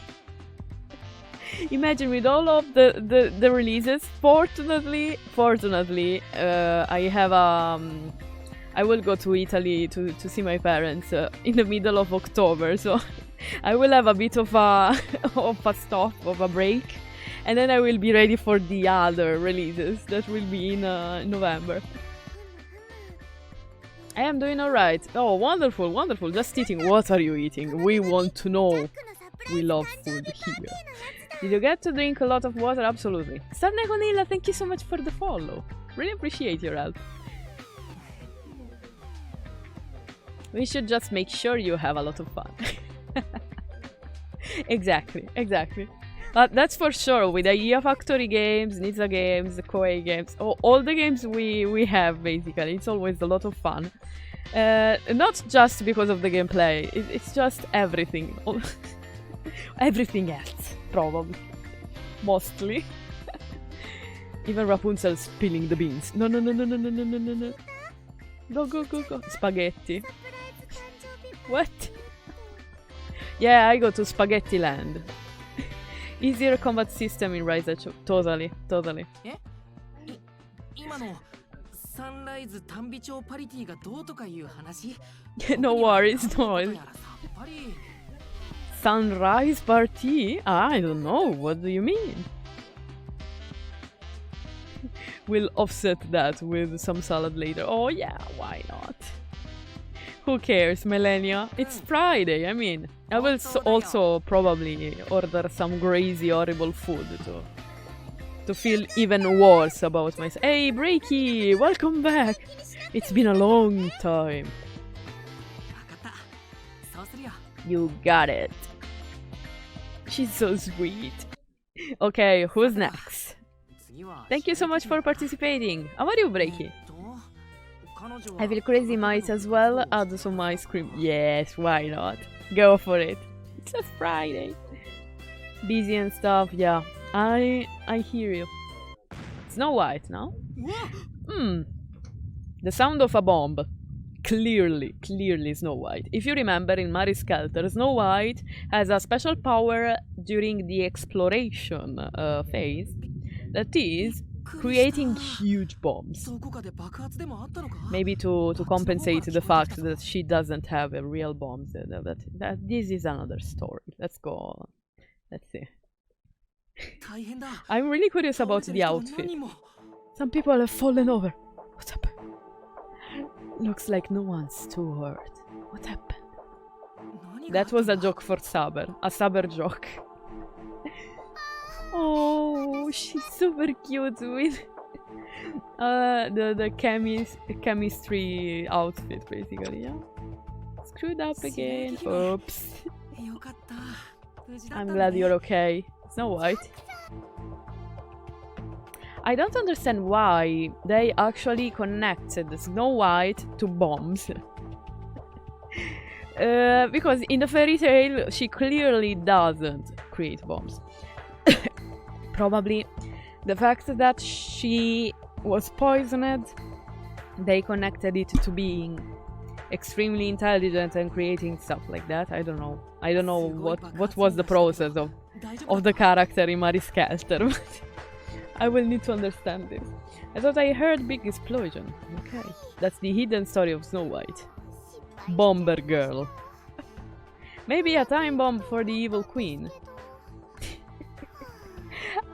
Imagine with all of the releases. Fortunately, I have I will go to Italy to see my parents in the middle of October, so I will have a bit of a of a stop, of a break, and then I will be ready for the other releases that will be in November. I am doing alright. Oh, wonderful, wonderful. Just eating. What are you eating? We want to know. We love food here. Did you get to drink a lot of water? Absolutely. Starnegonilla, thank you so much for the follow. Really appreciate your help. We should just make sure you have a lot of fun. Exactly, exactly. But that's for sure, with the IA Factory games, Nizza games, the Koei games, all the games we have, basically. It's always a lot of fun. Not just because of the gameplay, it's just everything. Everything else, probably. Mostly. Even Rapunzel spilling the beans. No, no, no, no, no, no, no, no, no, no. Go, go, go, go. Spaghetti. What? Yeah, I go to Spaghetti Land. Easier combat system in Rise Edge. Totally, totally. No worries, no worries. Sunrise party? I don't know, what do you mean? We'll offset that with some salad later. Oh yeah, why not? Who cares, Melania? It's Friday, I mean. I will also probably order some crazy, horrible food to feel even worse about myself. Hey, Breaky! Welcome back! It's been a long time. You got it. She's so sweet. Okay, who's next? Thank you so much for participating. How are you, Breaky? I feel crazy, might as well add some ice cream. Yes, why not? Go for it. It's a Friday. Busy and stuff, yeah. I hear you. Snow White, no? The sound of a bomb. Clearly Snow White. If you remember, in Skelter, Snow White has a special power during the exploration phase. That is creating huge bombs. Maybe to compensate the fact that she doesn't have a real bombs. That this is another story. Let's go. Let's see. I'm really curious about the outfit. Some people have fallen over. What's up? Looks like no one's too hurt. What happened? That was a joke for Saber. A Saber joke. Oh, she's super cute with the chemistry outfit, basically, yeah. Screwed up again. Oops. I'm glad you're okay. Snow White. I don't understand why they actually connected Snow White to bombs. Because in the fairy tale, she clearly doesn't create bombs. Probably the fact that she was poisoned, they connected it to being extremely intelligent and creating stuff like that. I don't know. I don't know what was the process of the character in Skelter. I will need to understand this. I thought I heard big explosion. Okay. That's the hidden story of Snow White. Bomber girl. Maybe a time bomb for the evil queen.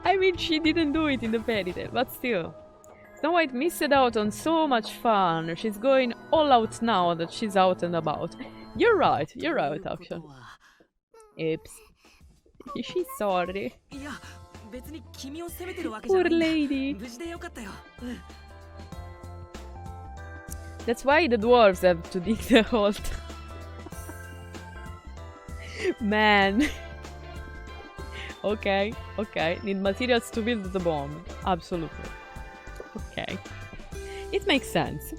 I mean, she didn't do it in the fairy tale, but still. Snow White missed out on so much fun. She's going all out now that she's out and about. You're right, actually. Oops. She's sorry. Poor lady. That's why the dwarves have to dig the hole. Man. Okay. Need materials to build the bomb. Absolutely. Okay. It makes sense.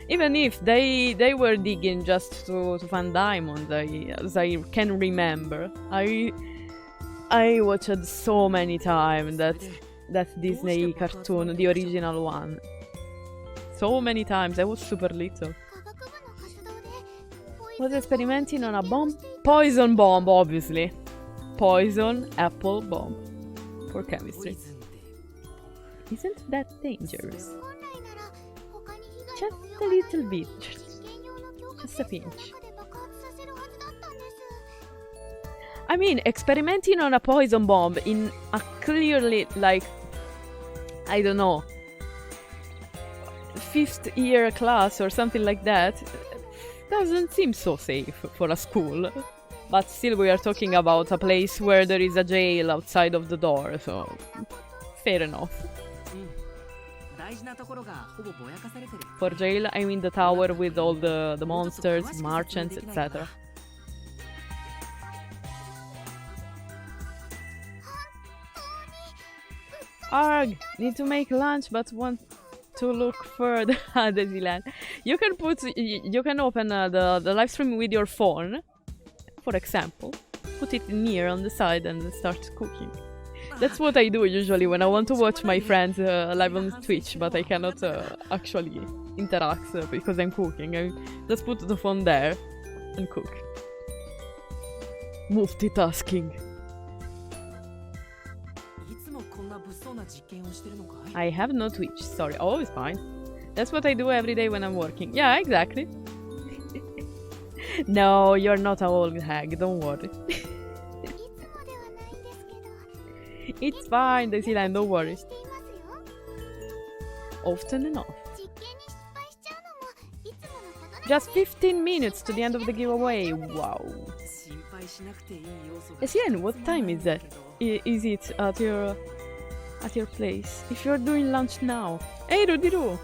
Even if they were digging just to find diamonds, as I can remember. I watched so many times that Disney cartoon, the original one. So many times. I was super little. Was experimenting on a bomb? Poison bomb, obviously. Poison apple bomb. For chemistry. Isn't that dangerous? Just a little bit. Just a pinch. I mean, experimenting on a poison bomb in a clearly, like, I don't know, 5th year class or something like that doesn't seem so safe for a school. But still, we are talking about a place where there is a jail outside of the door, so fair enough. For jail, I mean the tower with all the monsters, merchants, etc. Arg! Need to make lunch, but want to look further at Disneyland. You can open the live stream with your phone, for example. Put it near on the side and start cooking. That's what I do usually when I want to watch my friends live on Twitch, but I cannot actually interact because I'm cooking. I just put the phone there and cook. Multitasking. I have no Twitch, sorry. Oh, it's fine. That's what I do every day when I'm working. Yeah, exactly. No, you're not an old hag, don't worry. It's fine, Disneyland, don't worry. Often enough. Just 15 minutes to the end of the giveaway. Wow. Disneyland, what time is that? Is it at your place? If you're doing lunch now. Hey, Rudiru!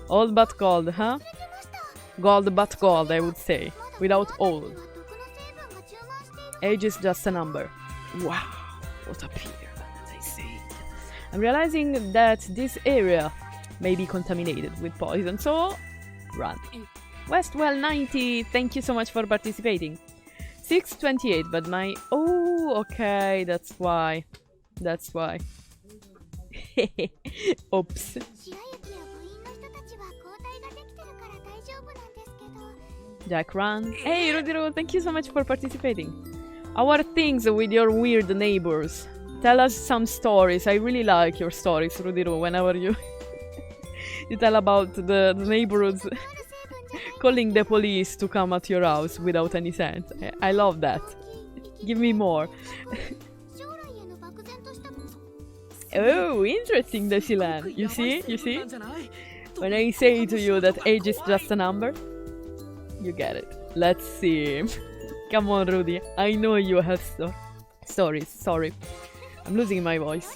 Old but gold, huh? Gold but gold, I would say. Without old. Age is just a number. Wow. What a period, as I say. I'm realizing that this area may be contaminated with poison, so run. Westwell 90, thank you so much for participating. 628, but my... Oh, okay, that's why. That's why. Oops. Jack run. Hey, Rodiro, thank you so much for participating. Our things with your weird neighbors. Tell us some stories. I really like your stories, Rudiro, whenever you you tell about the neighborhoods calling the police to come at your house without any sense. I love that. Give me more. Oh, interesting, Disneyland. You see? You see? When I say to you that age is just a number, you get it. Let's see. Come on, Rudy. I know you have stories. Sorry. I'm losing my voice.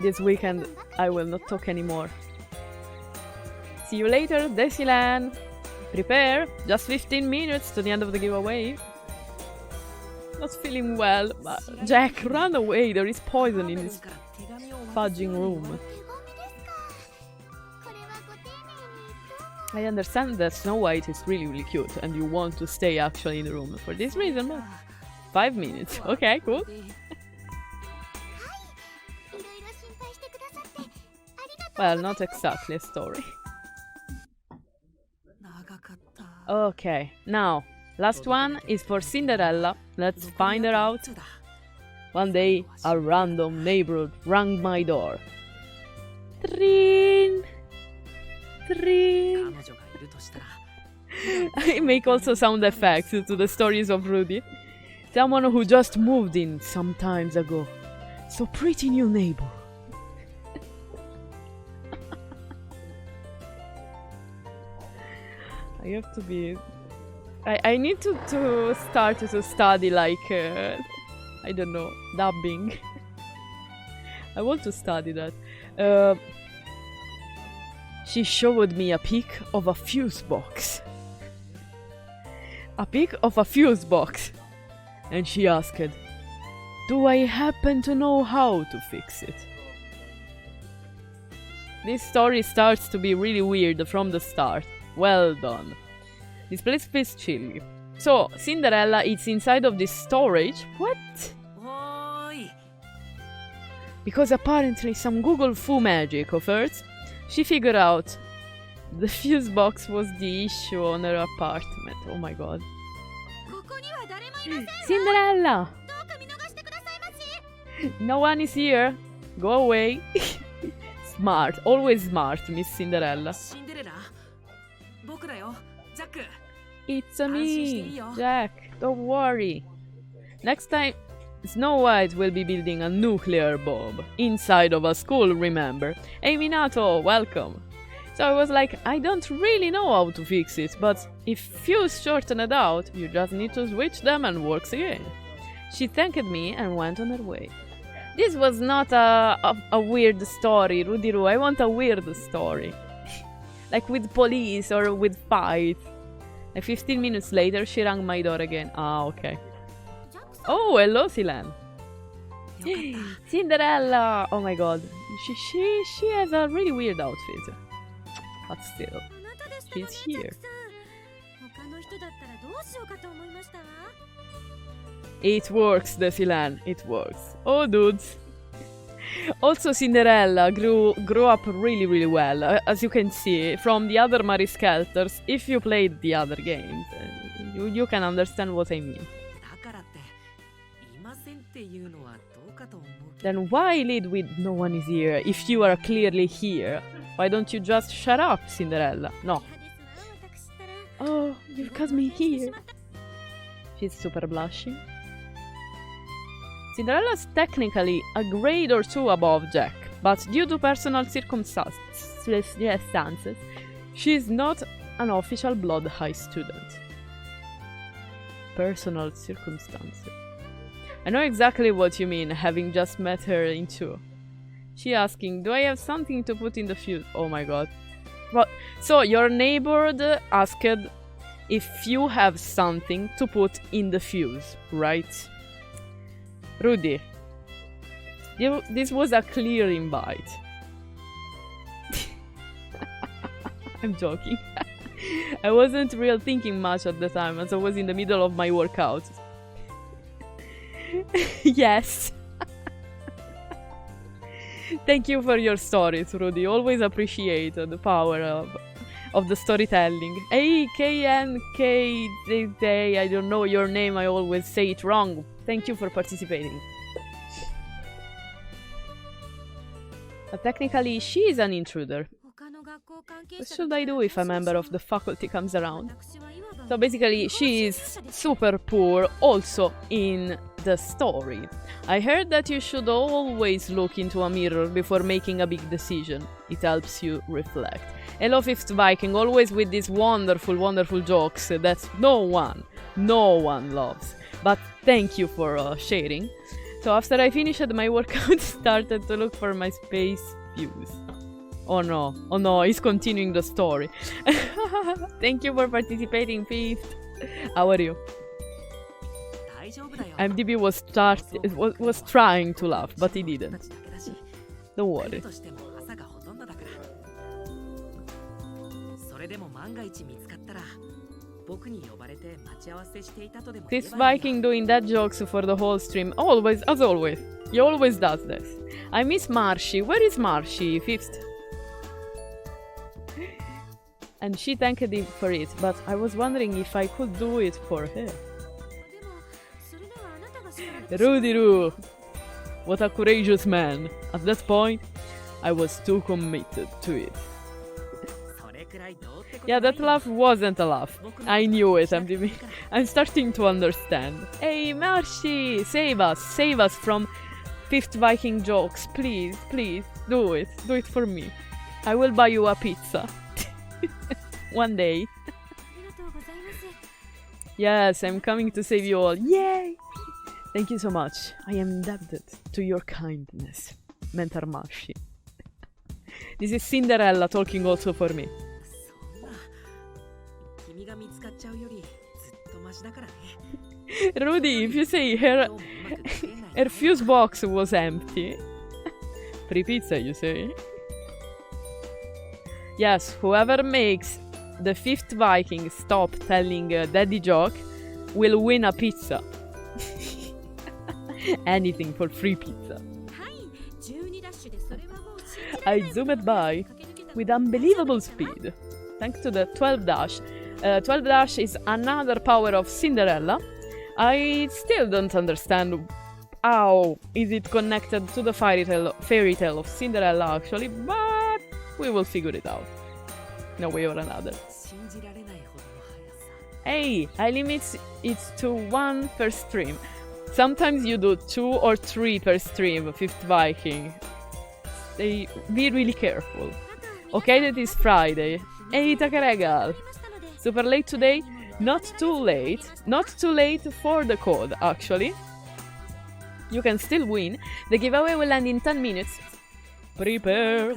This weekend, I will not talk anymore. See you later, Disneyland. Prepare. Just 15 minutes to the end of the giveaway. Not feeling well. But Jack, run away. There is poison in this fudging room. I understand that Snow White is really, really cute and you want to stay actually in the room for this reason, but 5 minutes. Okay, cool. Well, not exactly a story. Okay, now, last one is for Cinderella. Let's find her out. One day, a random neighborhood rang my door. Trin! Trin! I make also sound effects to the stories of Rudy. Someone who just moved in some times ago. So pretty new neighbor. I have to be... I need to start to study like, I don't know, dubbing. I want to study that. She showed me a pic of a fuse box. A pic of a fuse box. And she asked, do I happen to know how to fix it? This story starts to be really weird from the start. Well done. This place feels chilly. So, Cinderella is inside of this storage. What? Because apparently some Google Fu magic of hers, she figured out the fuse box was the issue on her apartment. Oh my god. Cinderella! No one is here. Go away. Smart, always smart, Miss Cinderella. シンデレラ僕だよジャック It's a me, Jack. Don't worry. Next time, Snow White will be building a nuclear bomb inside of a school, remember? Hey Minato, welcome. So I was like, I don't really know how to fix it, but if you shorten it out, you just need to switch them and works again. She thanked me and went on her way. This was not a weird story, Rudiru. I want a weird story. Like with police or with fight. Like 15 minutes later, she rang my door again. Ah, okay. Oh, hello, Silan. Cinderella! Oh my god. She has a really weird outfit. But still, she's here. It works, Desilan. It works. Oh, dudes. Also, Cinderella grew up really well. As you can see from the other Mari Skelters, if you played the other games, you can understand what I mean. Then why lead with no one is here if you are clearly here? Why don't you just shut up, Cinderella? No. Oh, you've got me here. She's super blushing. Cinderella's technically a grade or two above Jack, but due to personal circumstances, she's not an official Blood High student. Personal circumstances. I know exactly what you mean, having just met her in 2. She asking, do I have something to put in the fuse? Oh my god. What? So your neighbor asked if you have something to put in the fuse, right? Rudy, this was a clear invite. I'm joking. I wasn't real thinking much at the time as I was in the middle of my workout. Yes. Thank you for your stories, Rudy. Always appreciate the power of the storytelling. Hey, KNK, I don't know your name, I always say it wrong. Thank you for participating. But technically, she is an intruder. What should I do if a member of the faculty comes around? So basically, she is super poor also in the story. I heard that you should always look into a mirror before making a big decision. It helps you reflect. Hello, Fifth Viking, always with these wonderful jokes that no one loves. But thank you for sharing. So after I finished my workout, started to look for my space fuse. Oh no, he's continuing the story. Thank you for participating, Fifth. How are you? MDB was trying to laugh, but he didn't. Don't worry. This Viking doing that jokes for the whole stream. Always, as always. He always does this. I miss Marshy. Where is Marshy, Fifth? And she thanked him for it, but I was wondering if I could do it for her. Rudiru! What a courageous man. At that point, I was too committed to it. Yeah, that laugh wasn't a laugh. I knew it, MDB. I'm starting to understand. Hey, Marshy! Save us from Fifth Viking jokes. Please, do it. Do it for me. I will buy you a pizza. One day. Yes, I'm coming to save you all. Yay! Thank you so much. I am indebted to your kindness, Mentor Marshy. This is Cinderella talking also for me. Rudy, if you say her fuse box was empty. Free pizza, you say? Yes, whoever makes the Fifth Viking stop telling daddy joke will win a pizza. Anything for free pizza. I zoomed by with unbelievable speed, thanks to the 12 dash. 12 dash is another power of Cinderella. I still don't understand how is it connected to the fairy tale of Cinderella actually, but we will figure it out. In a way or another. 信じられないほどの速さ。 Hey, I limit it to 1 per stream. Sometimes you do 2 or 3 per stream, Fifth Viking. Be really careful. Okay, that is Friday. Hey, Takaregal. Super late today? Not too late. Not too late for the code, actually. You can still win. The giveaway will end in 10 minutes. Prepare.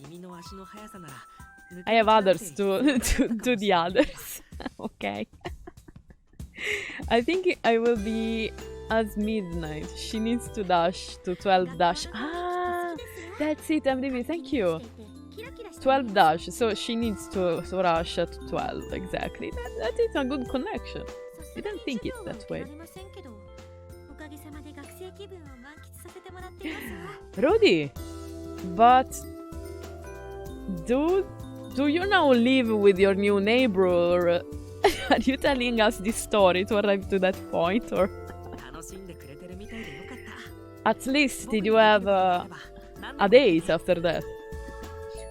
君の足の速さなら I have others to do the others. Okay. I think I will be as midnight. She needs to dash to 12 dash. Ah, that's it, MDB. Thank you. 12 dash. So she needs to rush at 12. Exactly. That is a good connection. Didn't think it that way. Rudy, but do you now live with your new neighbor? Or are you telling us this story to arrive to that point, or 楽しんでくれてるみたいでよかった。 at least did you have a date after that?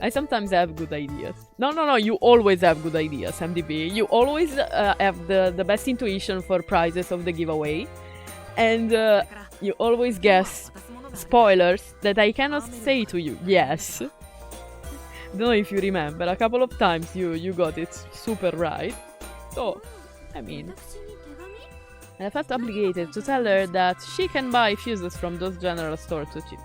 I sometimes have good ideas. No, you always have good ideas, MDB. You always have the best intuition for prizes of the giveaway. And you always guess spoilers that I cannot say to you. Yes. Don't know if you remember, a couple of times you got it super right. So, I mean, I felt obligated to tell her that she can buy fuses from those general stores too cheap.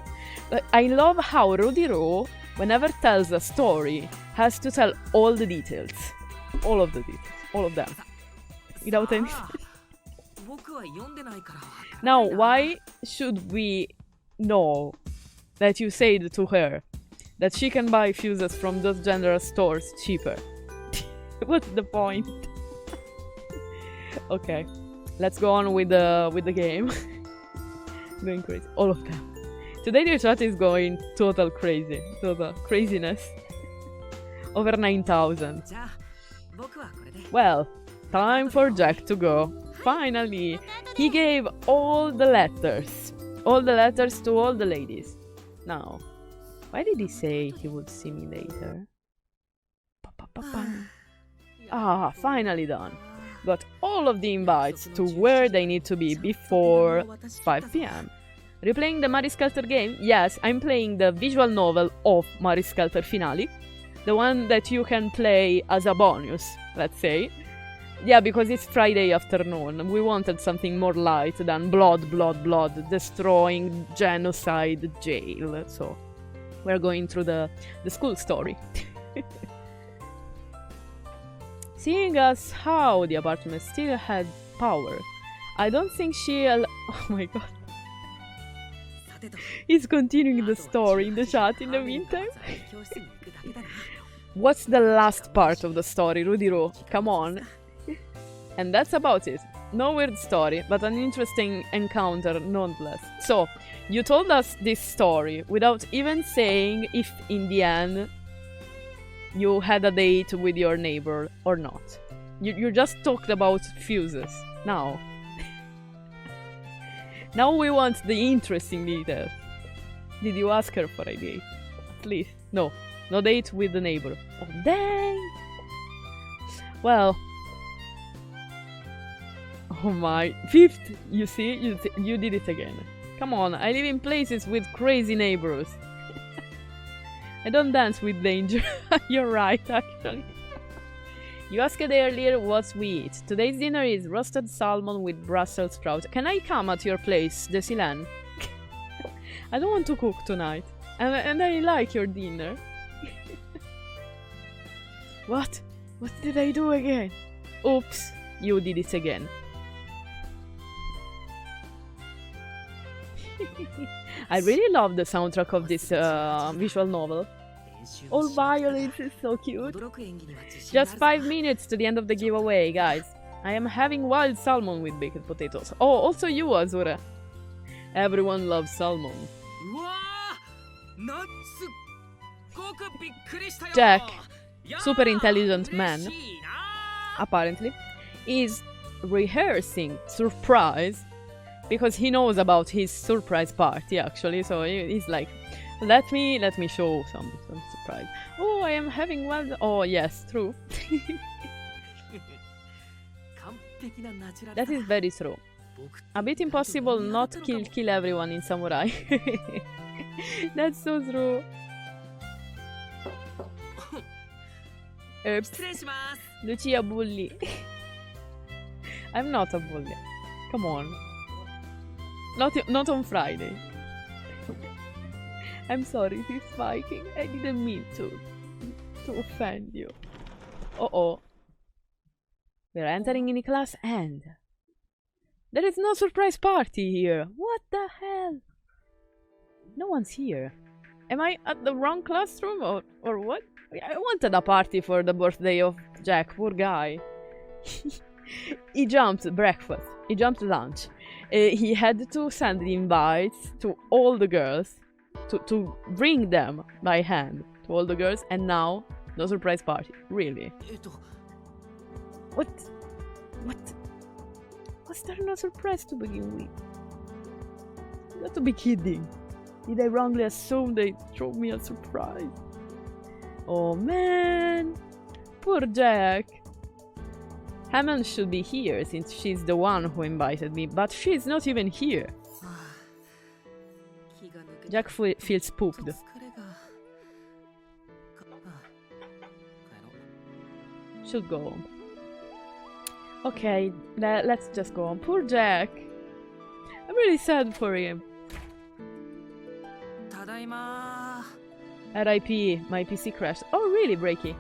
But I love how Rudy Ro, whenever tells a story, has to tell all the details. All of the details. All of them. Without any... 僕は読んでないからわからない Now, な。 why should we know that you said to her that she can buy fuses from those general stores cheaper? What's the point? Okay, let's go on with the game. Going crazy, all of them. Today the chat is going total crazy, total craziness. Over 9,000. じゃあ僕はこれで。 Well, time for Jack to go. Finally, he gave all the letters to all the ladies. Now, why did he say he would see me later? Ah, finally done. Got all of the invites to where they need to be before 5 p.m. Replaying the Maris Skelter game? Yes, I'm playing the visual novel of Maris Skelter Finale. The one that you can play as a bonus, let's say. Yeah, because it's Friday afternoon. We wanted something more light than blood, destroying, genocide, jail. So, we're going through the school story. Seeing as how the apartment still had power, I don't think she'll... Oh my god. He's continuing the story in the chat in the meantime. What's the last part of the story, Rudy Ro? Come on. And that's about it. No weird story, but an interesting encounter nonetheless. So, you told us this story without even saying if in the end you had a date with your neighbor or not. You just talked about fuses. Now. Now we want the interesting details. Did you ask her for a date? At least. No. No date with the neighbor. Oh, dang! Well... Oh my... 5th! You see? You did it again. Come on, I live in places with crazy neighbors. I don't dance with danger. You're right, actually. You asked earlier what we eat. Today's dinner is roasted salmon with Brussels sprouts. Can I come at your place, Desilan? I don't want to cook tonight. And I like your dinner. What? What did I do again? Oops, you did it again. I really love the soundtrack of this visual novel. All violets is so cute. Just 5 minutes to the end of the giveaway, guys. I am having wild salmon with baked potatoes. Oh, also you, Azura. Everyone loves salmon. Jack, super intelligent man, apparently, is rehearsing surprise because he knows about his surprise party, actually. So he's like, Let me show some surprise. Oh, I am having one. Oh yes, true. That is very true. A bit impossible not kill everyone in Samurai. That's so true. Oops. Lucia bully. I'm not a bully. Come on. Not on Friday. I'm sorry, this Viking. I didn't mean to offend you. Uh-oh. We're entering in a class and there is no surprise party here. What the hell? No one's here. Am I at the wrong classroom or what? I wanted a party for the birthday of Jack, poor guy. He jumped breakfast. He jumped lunch. He had to send the invites to all the girls to bring them by hand to all the girls, and now no surprise party. Really? What? Was there no surprise to begin with? You got to be kidding. Did I wrongly assume they threw me a surprise? Oh man! Poor Jack! Hammond should be here since she's the one who invited me, but she's not even here. Jack feels pooped. Should go home. Okay, let's just go on. Poor Jack! I'm really sad for him. RIP, my PC crashed. Oh really, Breaky?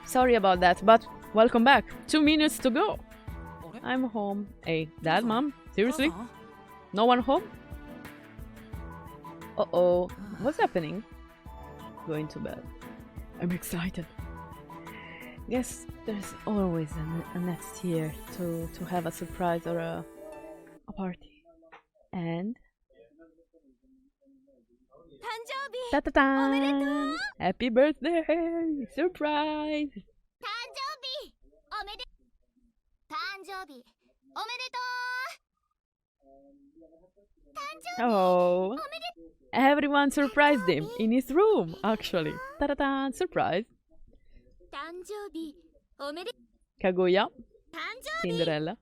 Sorry about that, but welcome back. 2 minutes to go. I'm home. Hey, Dad, Mom? Seriously? No one home? Uh-oh. What's happening? Going to bed. I'm excited. Guess there's always a next year to have a surprise or a party. And... Ta-ta-ta! Happy birthday! Surprise! Oh! Everyone surprised him in his room, actually. Ta-ta-ta! Surprise! Kaguya, Cinderella,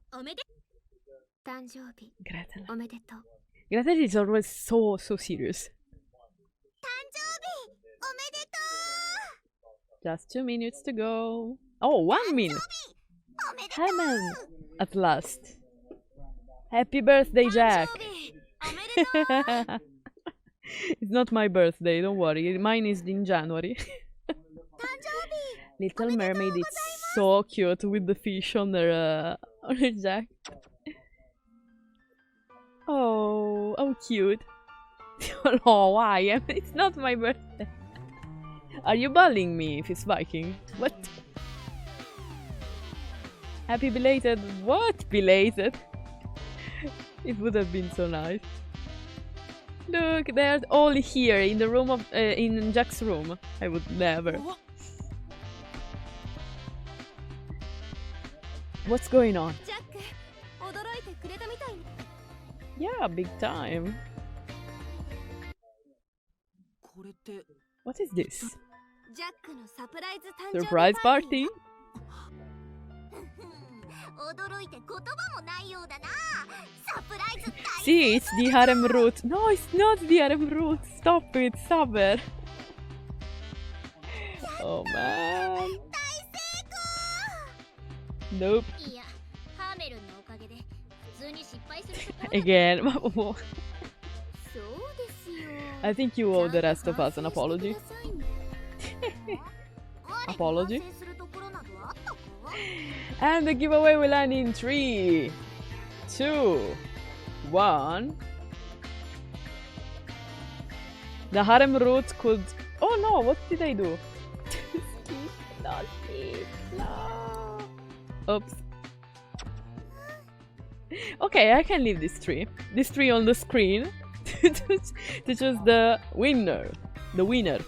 Gretel. Gretel is always so serious. Just 2 minutes to go. Oh, 1 minute. Hammond, at last. Happy birthday, Jack. It's not my birthday, don't worry. Mine is in January. Little Mermaid is so cute with the fish on her jacket. Oh, how cute. Oh, why? It's not my birthday. Are you bullying me if it's Viking? What? Happy belated. What? Belated? It would have been so nice. Look, they're all here in the room of in Jack's room. I would never. What's going on? Yeah, big time. What is this? Surprise party? See, it's the harem root. No, it's not the harem root. Stop it, Saber. Oh man. Nope. Again. I think you owe the rest of us an apology. Apology. And the giveaway will end in 3, 2, 1. The harem root could... Oh no, what did I do? Not skip, no. Oops. Okay, I can leave this tree. This tree on the screen to choose the winner. The winner.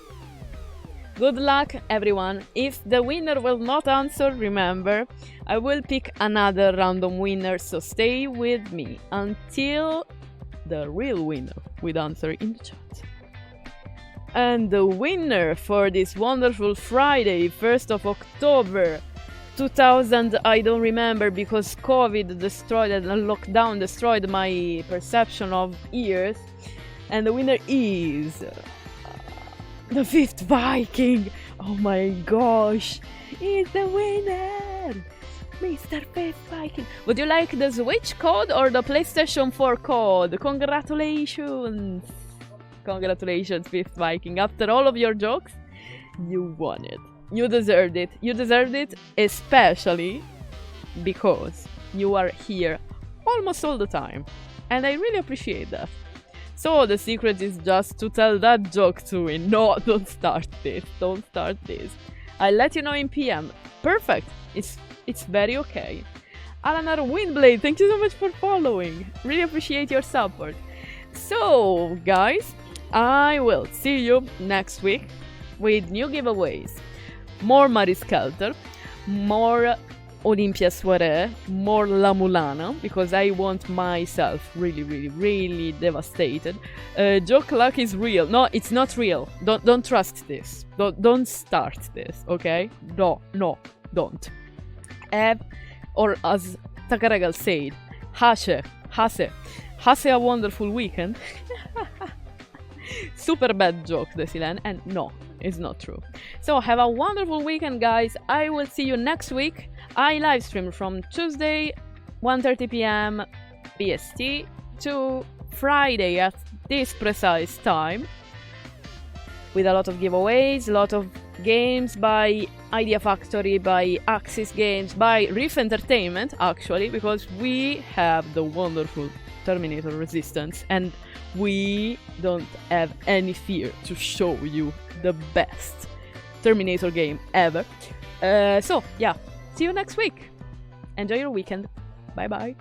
Good luck, everyone. If the winner will not answer, remember, I will pick another random winner, so stay with me until the real winner with answer in the chat. And the winner for this wonderful Friday, 1st of October 2000, I don't remember because COVID destroyed and lockdown destroyed my perception of years. And the winner is the 5th Viking. Oh my gosh, he's the winner, Mr. 5th Viking. Would you like the Switch code or the PlayStation 4 code? Congratulations! Congratulations, 5th Viking. After all of your jokes, you won it. You deserved it. You deserved it especially because you are here almost all the time. And I really appreciate that. So the secret is just to tell that joke to me. No, don't start this. Don't start this. I'll let you know in PM. Perfect. It's very okay. Alanar Windblade, thank you so much for following. Really appreciate your support. So, guys, I will see you next week with new giveaways. More Skelter, more Olympia Soirée, more La Mulana, because I want myself really devastated. Joke luck is real. No, it's not real. Don't trust this. Don't start this, okay? No, don't. Or as Takaregal said, Hase a wonderful weekend. Super bad joke, Desilen, and no, it's not true. So have a wonderful weekend, guys. I will see you next week. I live stream from Tuesday 1:30 p.m. BST to Friday at this precise time, with a lot of giveaways, a lot of games by Idea Factory, by Axis Games, by Riff Entertainment, actually, because we have the wonderful Terminator Resistance and we don't have any fear to show you the best Terminator game ever. So yeah, see you next week. Enjoy your weekend. Bye bye.